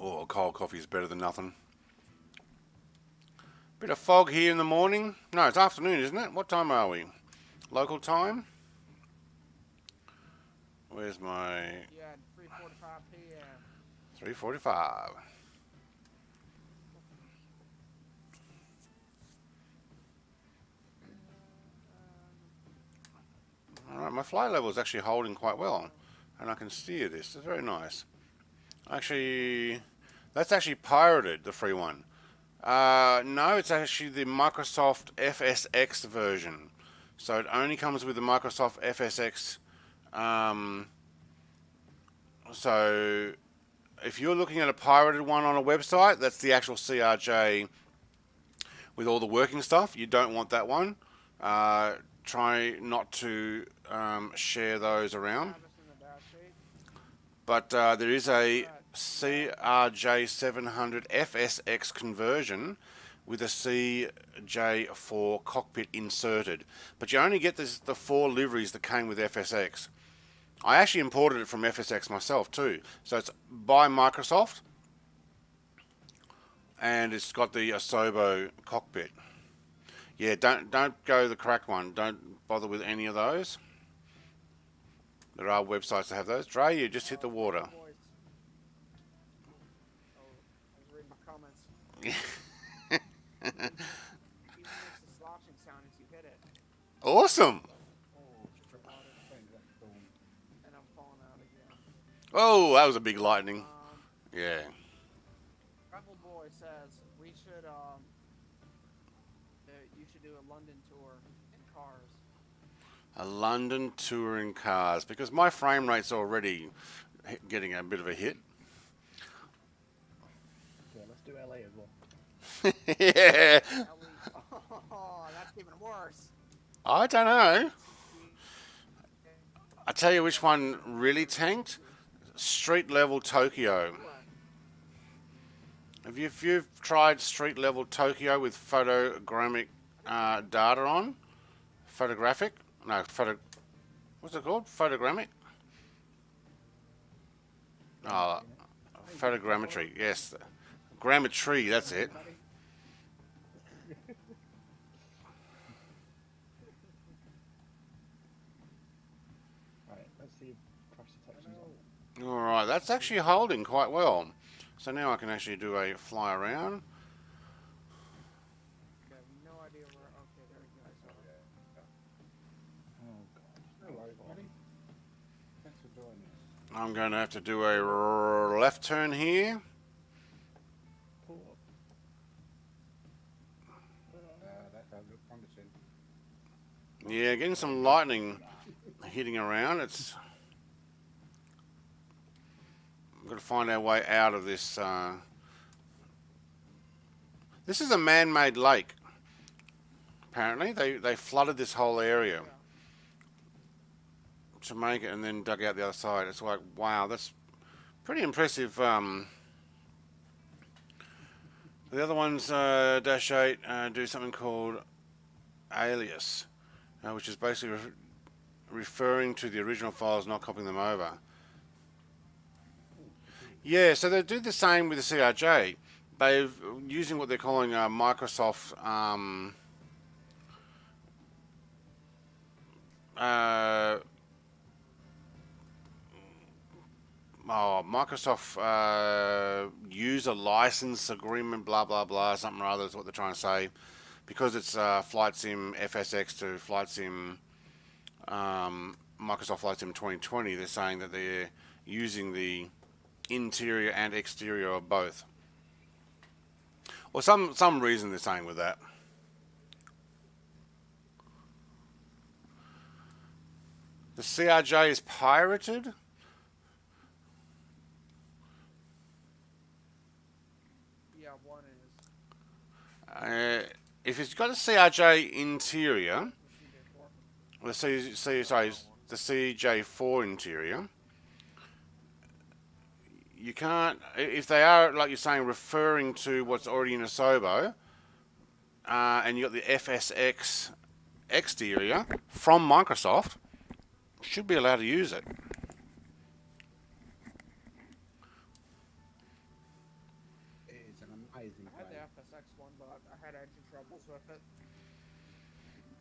Oh, cold coffee is better than nothing. Bit of fog here in the morning. No, it's afternoon, isn't it? What time are we? Local time? Where's my... Yeah, 3:45 p.m. 3:45. Alright, my flight level is actually holding quite well. And I can steer this. It's very nice. Actually, that's actually pirated, the free one. No, it's actually the Microsoft FSX version. So it only comes with the Microsoft FSX. So if you're looking at a pirated one on a website, that's the actual CRJ with all the working stuff. You don't want that one. Try not to share those around. But there is a CRJ700 FSX conversion with a CJ4 cockpit inserted. But you only get the 4 liveries that came with FSX. I actually imported it from FSX myself too. So it's by Microsoft. And it's got the Asobo cockpit. Yeah, don't go the cracked one. Don't bother with any of those. There are websites that have those. Dre, you just hit the water. Oh, I was reading my comments. It makes a sloshing sound as you hit it. Awesome. And I'm falling out again. Oh, that was a big lightning. Yeah. Rebel Boy says we should you should do a London tour in cars. A London tour in cars, because my frame rate's already getting a bit of a hit. Yeah, let's do LA as well. Yeah. Oh, that's even worse. I don't know. I tell you which one really tanked. Street level Tokyo. If you've tried street level Tokyo with photogrammic data on, photographic. No, what's it called? Photogrammic? Oh, photogrammetry, yes. Grammetry, that's it. Right, let's see if crash detection's on. Alright, that's actually holding quite well. So now I can actually do a fly around. I have no idea where. Okay, there we go. I saw it. Oh god. No worries, buddy. Thanks for joining us. I'm going to have to do a left turn here. Pull up. That does look promising. Yeah, getting some lightning hitting around. It's... We've got to find our way out of this. This is a man-made lake. Apparently, they flooded this whole area to make it, and then dug out the other side. It's like, wow, that's pretty impressive. The other ones, Dash 8, do something called alias, which is basically referring to the original files, not copying them over. Yeah, so they do the same with the CRJ. They're using what they're calling Microsoft Microsoft user license agreement, blah blah blah, something or other is what they're trying to say, because it's Flight Sim FSX to Flight Sim Microsoft Flight Sim 2020. They're saying that they're using the interior and exterior of both, or some reason they're saying with that. The CRJ is pirated. Yeah, one is. If it's got a CRJ interior, the CJ4 interior, you can't, if they are, like you're saying, referring to what's already in Asobo, and you got the FSX exterior from Microsoft, should be allowed to use it. It's an amazing I had the plane. FSX one, but I had engine troubles with it.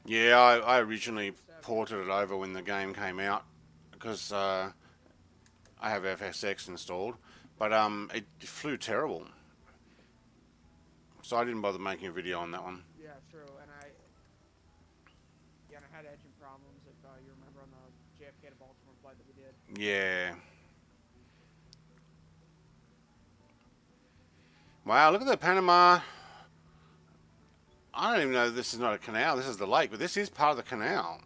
Yeah, I originally ported it over when the game came out because I have FSX installed, but it flew terrible. So I didn't bother making a video on that one. Yeah, true. And I had engine problems. If you remember on the JFK to Baltimore flight that we did. Yeah. Wow, look at the Panama. I don't even know this is not a canal. This is the lake, but this is part of the canal.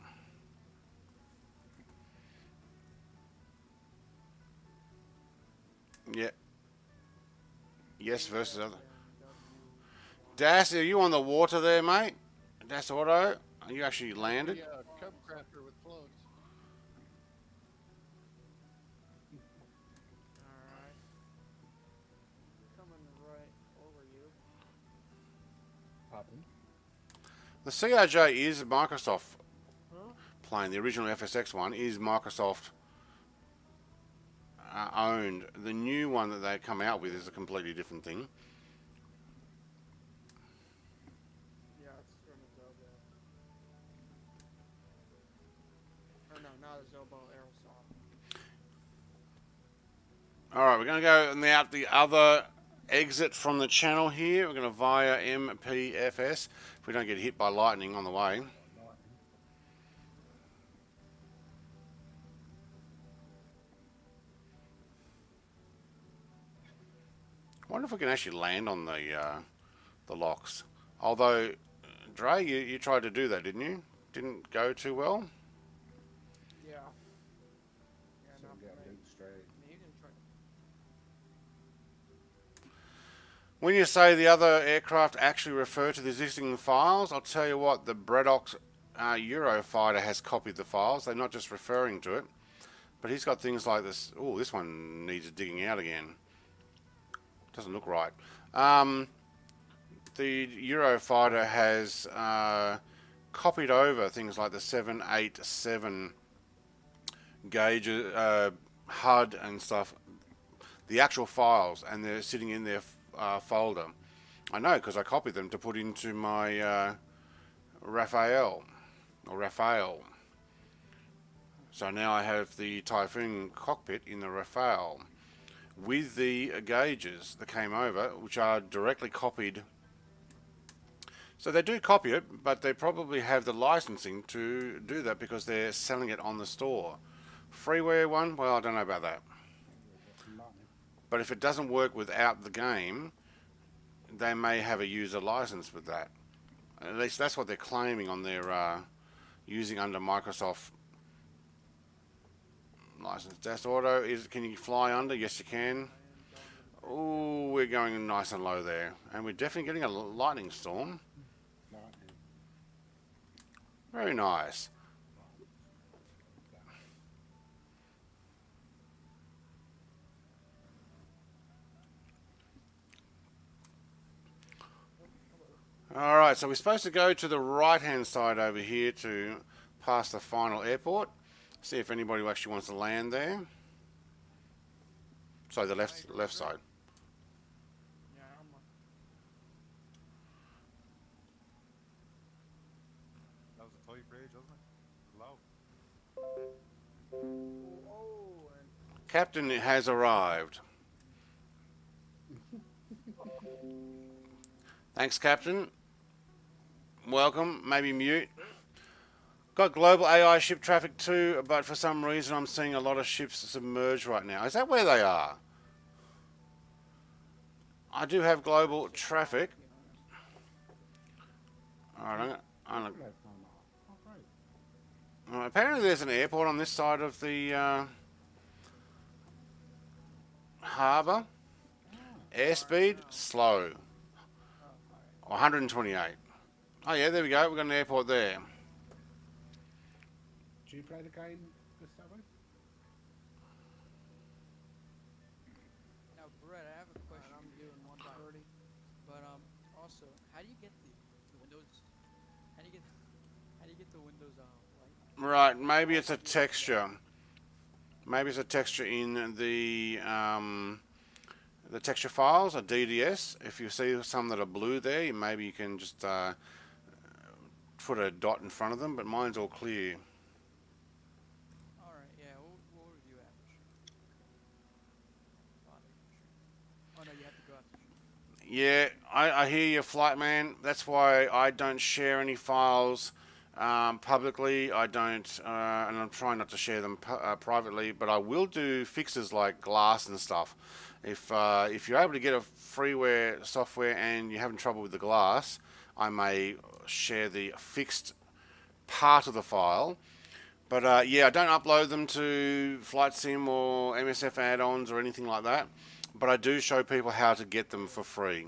Yeah. Yes versus other. Das, are you on the water there, mate? Das Auto? Are you actually landed? Yeah, Cub Crafter with floats. Alright. Coming right over you. Pardon? The CRJ is a Microsoft plane. The original FSX one is Microsoft owned. The new one that they come out with is a completely different thing. Yeah, it's from the Zobo. Or no, not a Zobo, Aerosoft. Alright, we're going to go out the other exit from the channel here. We're going to via MPFS if we don't get hit by lightning on the way. I wonder if we can actually land on the locks. Although, Dre, you tried to do that, didn't you? Didn't go too well? Yeah. Yeah, So not we get for me. Luke straight. I mean, you can try. When you say the other aircraft actually refer to the existing files, I'll tell you what, the Braddock's Eurofighter has copied the files. They're not just referring to it. But he's got things like this. Oh, this one needs digging out again. Doesn't look right. The Eurofighter has copied over things like the 787 gauge, HUD and stuff, the actual files, and they're sitting in their folder. I know because I copied them to put into my Raphael. So now I have the Typhoon cockpit in the Rafale with the gauges that came over, which are directly copied. So they do copy it, but they probably have the licensing to do that because they're selling it on the store. Freeware one, well, I don't know about that. But if it doesn't work without the game, they may have a user license with that. At least that's what they're claiming on their using under Microsoft license. Das Auto is, can you fly under? Yes, you can. Oh, we're going nice and low there, and we're definitely getting a lightning storm. Very nice. Alright, so we're supposed to go to the right hand side over here to pass the final airport. See if anybody actually wants to land there. Sorry, the left side. Yeah, I'm That was a tight bridge, wasn't it? It was low. Oh, and Captain has arrived. Thanks, Captain. Welcome. Maybe mute. Got global AI ship traffic too, but for some reason I'm seeing a lot of ships submerged right now. Is that where they are? I do have global traffic. Alright, apparently there's an airport on this side of the harbour. Airspeed, slow. 128. Oh yeah, there we go. We've got an airport there. Do you play the game this Saturday? Now, Brett, I have a question. I'm doing 130. But also, how do you get the windows? How do you get the windows light? Right, maybe it's a texture. Maybe it's a texture in the texture files, a DDS. If you see some that are blue there, maybe you can just put a dot in front of them, but mine's all clear. Alright, yeah, we'll review after sure. Oh no, you have to go after sure. Yeah, I hear you, Flight Man. That's why I don't share any files publicly. I don't, and I'm trying not to share them privately, but I will do fixes like glass and stuff. If you're able to get a freeware software and you're having trouble with the glass, I may share the fixed part of the file. But yeah, I don't upload them to Flight Sim or MSF add-ons or anything like that. But I do show people how to get them for free.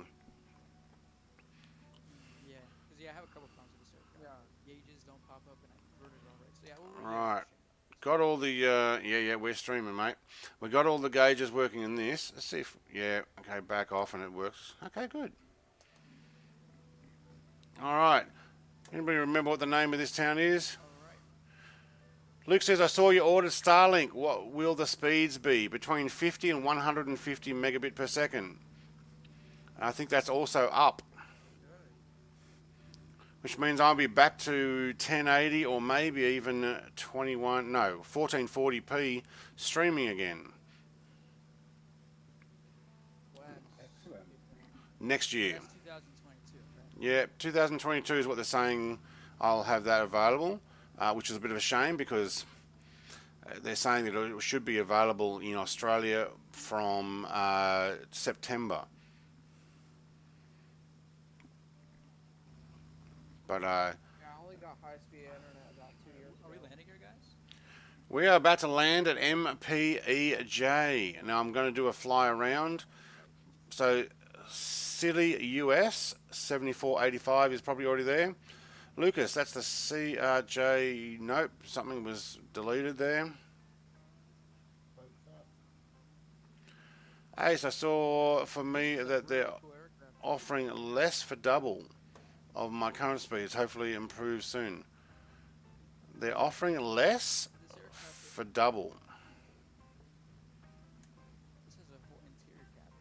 Yeah, because yeah, I have a couple problems with the server. Yeah. Gauges don't pop up and I converted it already. So yeah, we'll review Right. after sure. Got all the, yeah, we're streaming, mate. We got all the gauges working in this. Let's see if, yeah, okay, back off and it works. Okay, good. All right. Anybody remember what the name of this town is? Alright. Luke says, I saw you ordered Starlink. What will the speeds be? Between 50 and 150 megabit per second. I think that's also up. Which means I'll be back to 1080 or maybe even 1440p streaming again. When? Excellent. Next year. That's 2022, right? Yeah, 2022 is what they're saying. I'll have that available, which is a bit of a shame because they're saying that it should be available in Australia from September. But Yeah, I only got high-speed internet about 2 years ago. Are we landing here, guys? we are about to land at MPEJ. Now I'm going to do a fly around. So City US 7485 is probably already there. Lucas, that's the CRJ. Nope, something was deleted there. Ace, I saw for me that they're Cool aircraft. offering less for double of my current speeds. Hopefully improve soon. They're offering less This aircraft, for double. this has a whole interior cabin.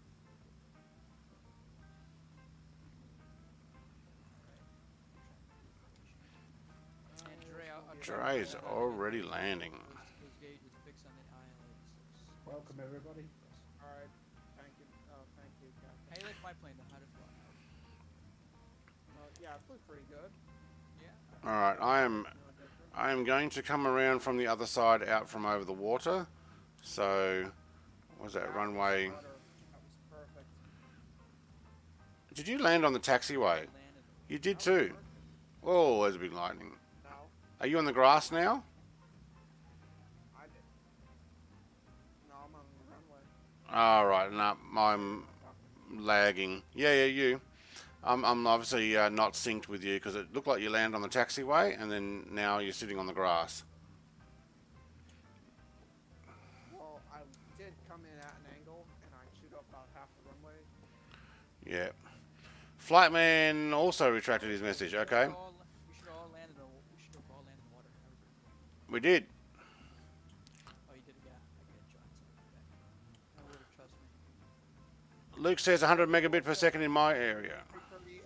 And Dre, I'll try Dre's already landing. those gauges fixed on the IL-86. Welcome, everybody. All right. Thank you. Thank you, Captain. How you like my plane though? How did it fly? Yeah, it flew pretty good. Yeah. All right, I am going to come around from the other side out from over the water. So, what was that runway? That was perfect. Did you land on the taxiway? Landed. You did too. Oh, there's a big lightning. No, Are you on the grass now? I did. No, I'm on the runway. All right, no, I'm lagging. Yeah, you. I'm obviously not synced with you because it looked like you landed on the taxiway and then now you're sitting on the grass. Well, I did come in at an angle, and I chewed up about half the runway. Yeah. Flightman also retracted his message. Okay, We should all land in the water. we did. Oh, you did it, yeah. I get John something back. I would've trust me. Luke says 100 megabit per second in my area. 330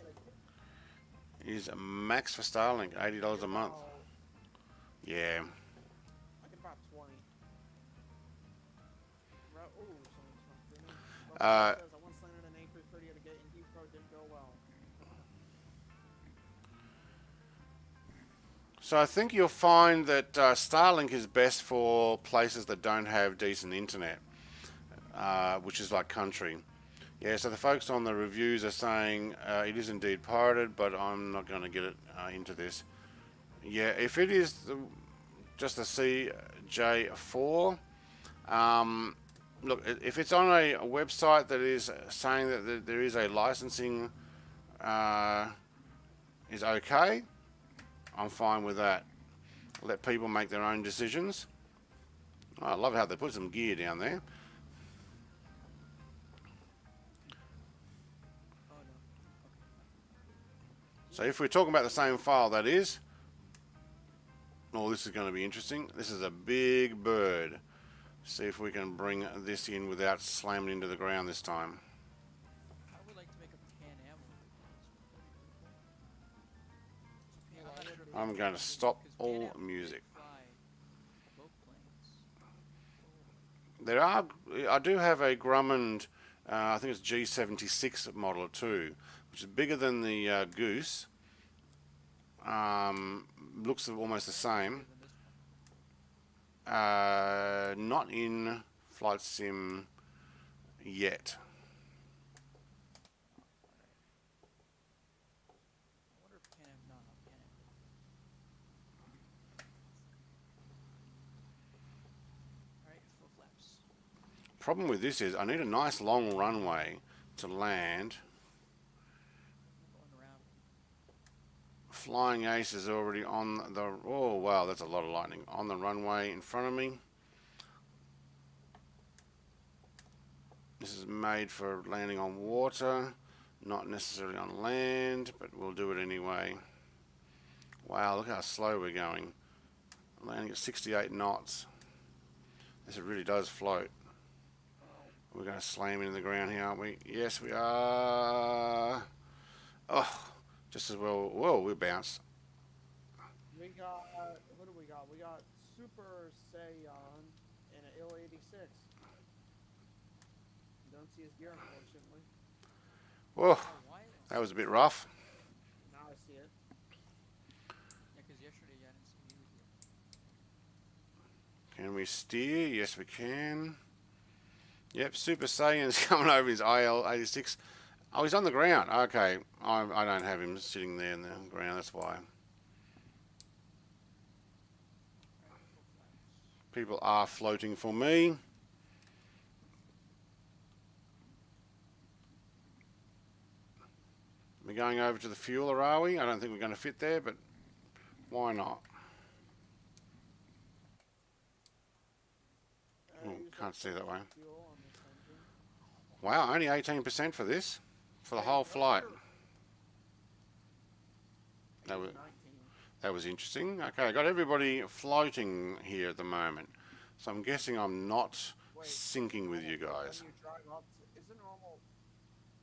and Is max for Starlink, $80 a month. Yeah. I get about 20. Ooh, someone's not streaming. Uh, Says I once landed an A330 at a gate in Heathrow, didn't go well. So I think you'll find that Starlink is best for places that don't have decent internet, which is like country. Yeah, so the folks on the reviews are saying it is indeed pirated, but I'm not going to get it into this. Yeah, if it is just the CJ4, look, if it's on a website that is saying that there is a licensing is okay, I'm fine with that. Let people make their own decisions. Oh, I love how they put some gear down there. Oh no. So if we're talking about the same file, that is. Oh, this is going to be interesting. This is a big bird. See if we can bring this in without slamming into the ground this time. I would like to make a Pan Am with this one. I'm going to stop all Because Pan Am music. fly boat planes. There are, I do have a Grumman, I think it's G-76 model too, which is bigger than the Goose. Looks almost the same. Not in Flight Sim yet. I wonder if Pan Am, no, not Pan Am. Alright, full flaps. Problem with this is I need a nice long runway to land. Going around. Flying Ace is already on the, oh wow, that's a lot of lightning, on the runway in front of me. This is made for landing on water, not necessarily on land, but we'll do it anyway. Wow, look how slow we're going. Landing at 68 knots. This really does float. We're going to slam into the ground here, aren't we? Yes, we are. Oh, just as well. Whoa, we bounced. We got, what do we got? We got Super Saiyan and an Il-86. Don't see his gear, unfortunately. Whoa, Oh, why? that was a bit rough. Now I see it. Yeah, because yesterday I didn't see you with you. Can we steer? Yes, we can. Yep, Super Saiyan's coming over his IL-86. Oh, he's on the ground. Okay, I don't have him sitting there in the ground, that's why. People are floating for me. We're going over to the fueler, are we? I don't think we're going to fit there, but why not? Oh, can't see that way. Fuel on this engine. Wow, only 18% for this, for the whole flight. That was, 19. that was interesting. Okay, I got everybody floating here at the moment. So I'm guessing I'm not Wait, syncing with you guys. When you drive up to, is it normal?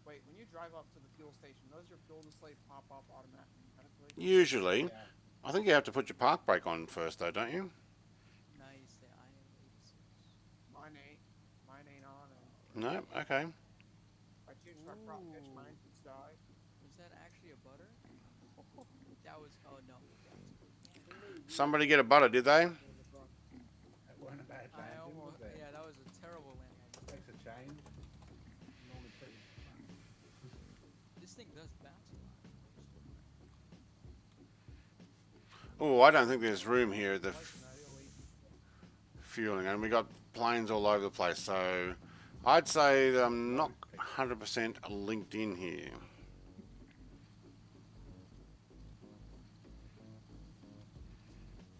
Wait, when you drive up to the fuel station, does your fuel display pop up automatically? Usually. I think you have to put your park brake on first though, don't you? Nice, the IL-86. Mine ain't on. And No? Okay. if I choose my prop pitch, mine could die. Was that actually a butter? That was, oh no. Somebody get a butter, did they? It wasn't a bad I landing, almost, was it? yeah, that was a terrible landing. Makes a change. Normally pretty flat. This thing does bounce a lot. Oh, I don't think there's room here at the fueling, and we got planes all over the place, so I'd say that I'm not 100% linked in here.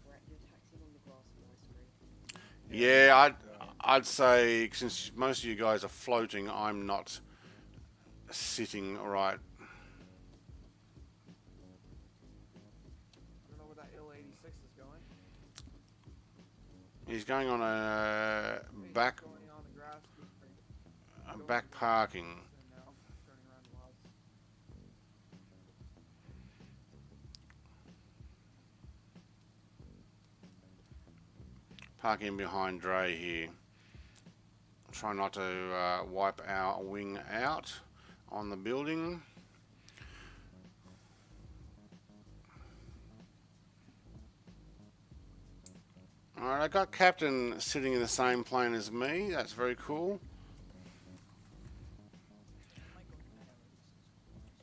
Right, you're taxiing on the glass on my screen. Yeah, I'd say since most of you guys are floating, I'm not sitting right. I don't know where that Il-86 is going. He's going on a back Going on the grass. back parking. And now turning around lots. Parking behind Dre here. Try not to wipe our wing out on the building. Alright, I got Captain sitting in the same plane as me. That's very cool.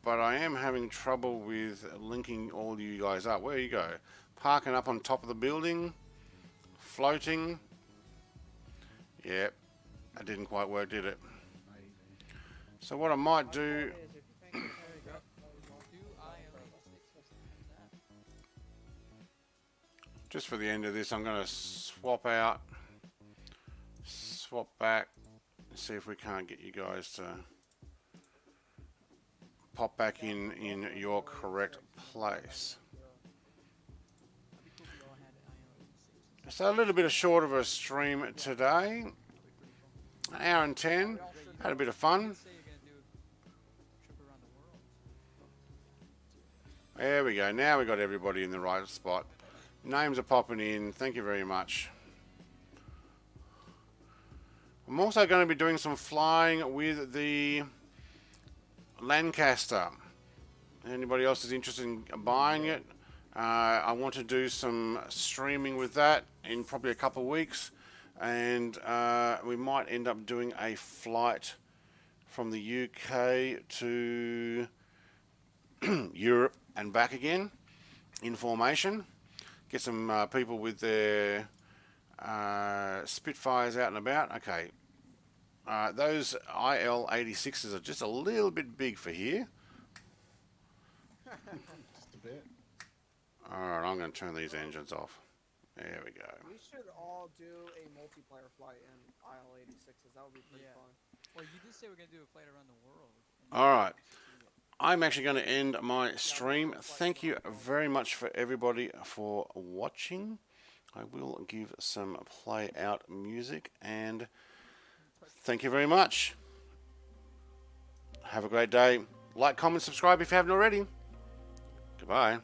But I am having trouble with linking all you guys up. Where you go? Parking up on top of the building. Floating. Yep. That didn't quite work, did it? So what I might do... Is if you think there you go. Do IL-86 that? Just for the end of this, I'm going to swap out, swap back, see if we can't get you guys to pop back in your correct place. That'd be cool if we all had So a little bit short of a stream today. An hour and 10. Had a bit of fun. Say you're gonna do a trip around the world. There we go. Now we got everybody in the right spot. Names are popping in. Thank you very much. I'm also going to be doing some flying with the Lancaster. Anybody else is interested in buying it? I want to do some streaming with that in probably a couple of weeks, and we might end up doing a flight from the UK to Europe and back again in formation. Get some people with their Spitfires out and about. Okay, those IL-86s are just a little bit big for here. Just a bit. Alright, I'm going to turn these engines off. There we go. We should all do a multiplayer flight in IL-86s. That would be pretty Yeah. fun. Well, you did say we're gonna do a flight around the world. Alright, I'm actually going to end my stream. Thank you very much for everybody for watching. I will give some play out music, and thank you very much. Have a great day. Like, comment, subscribe if you haven't already. Goodbye.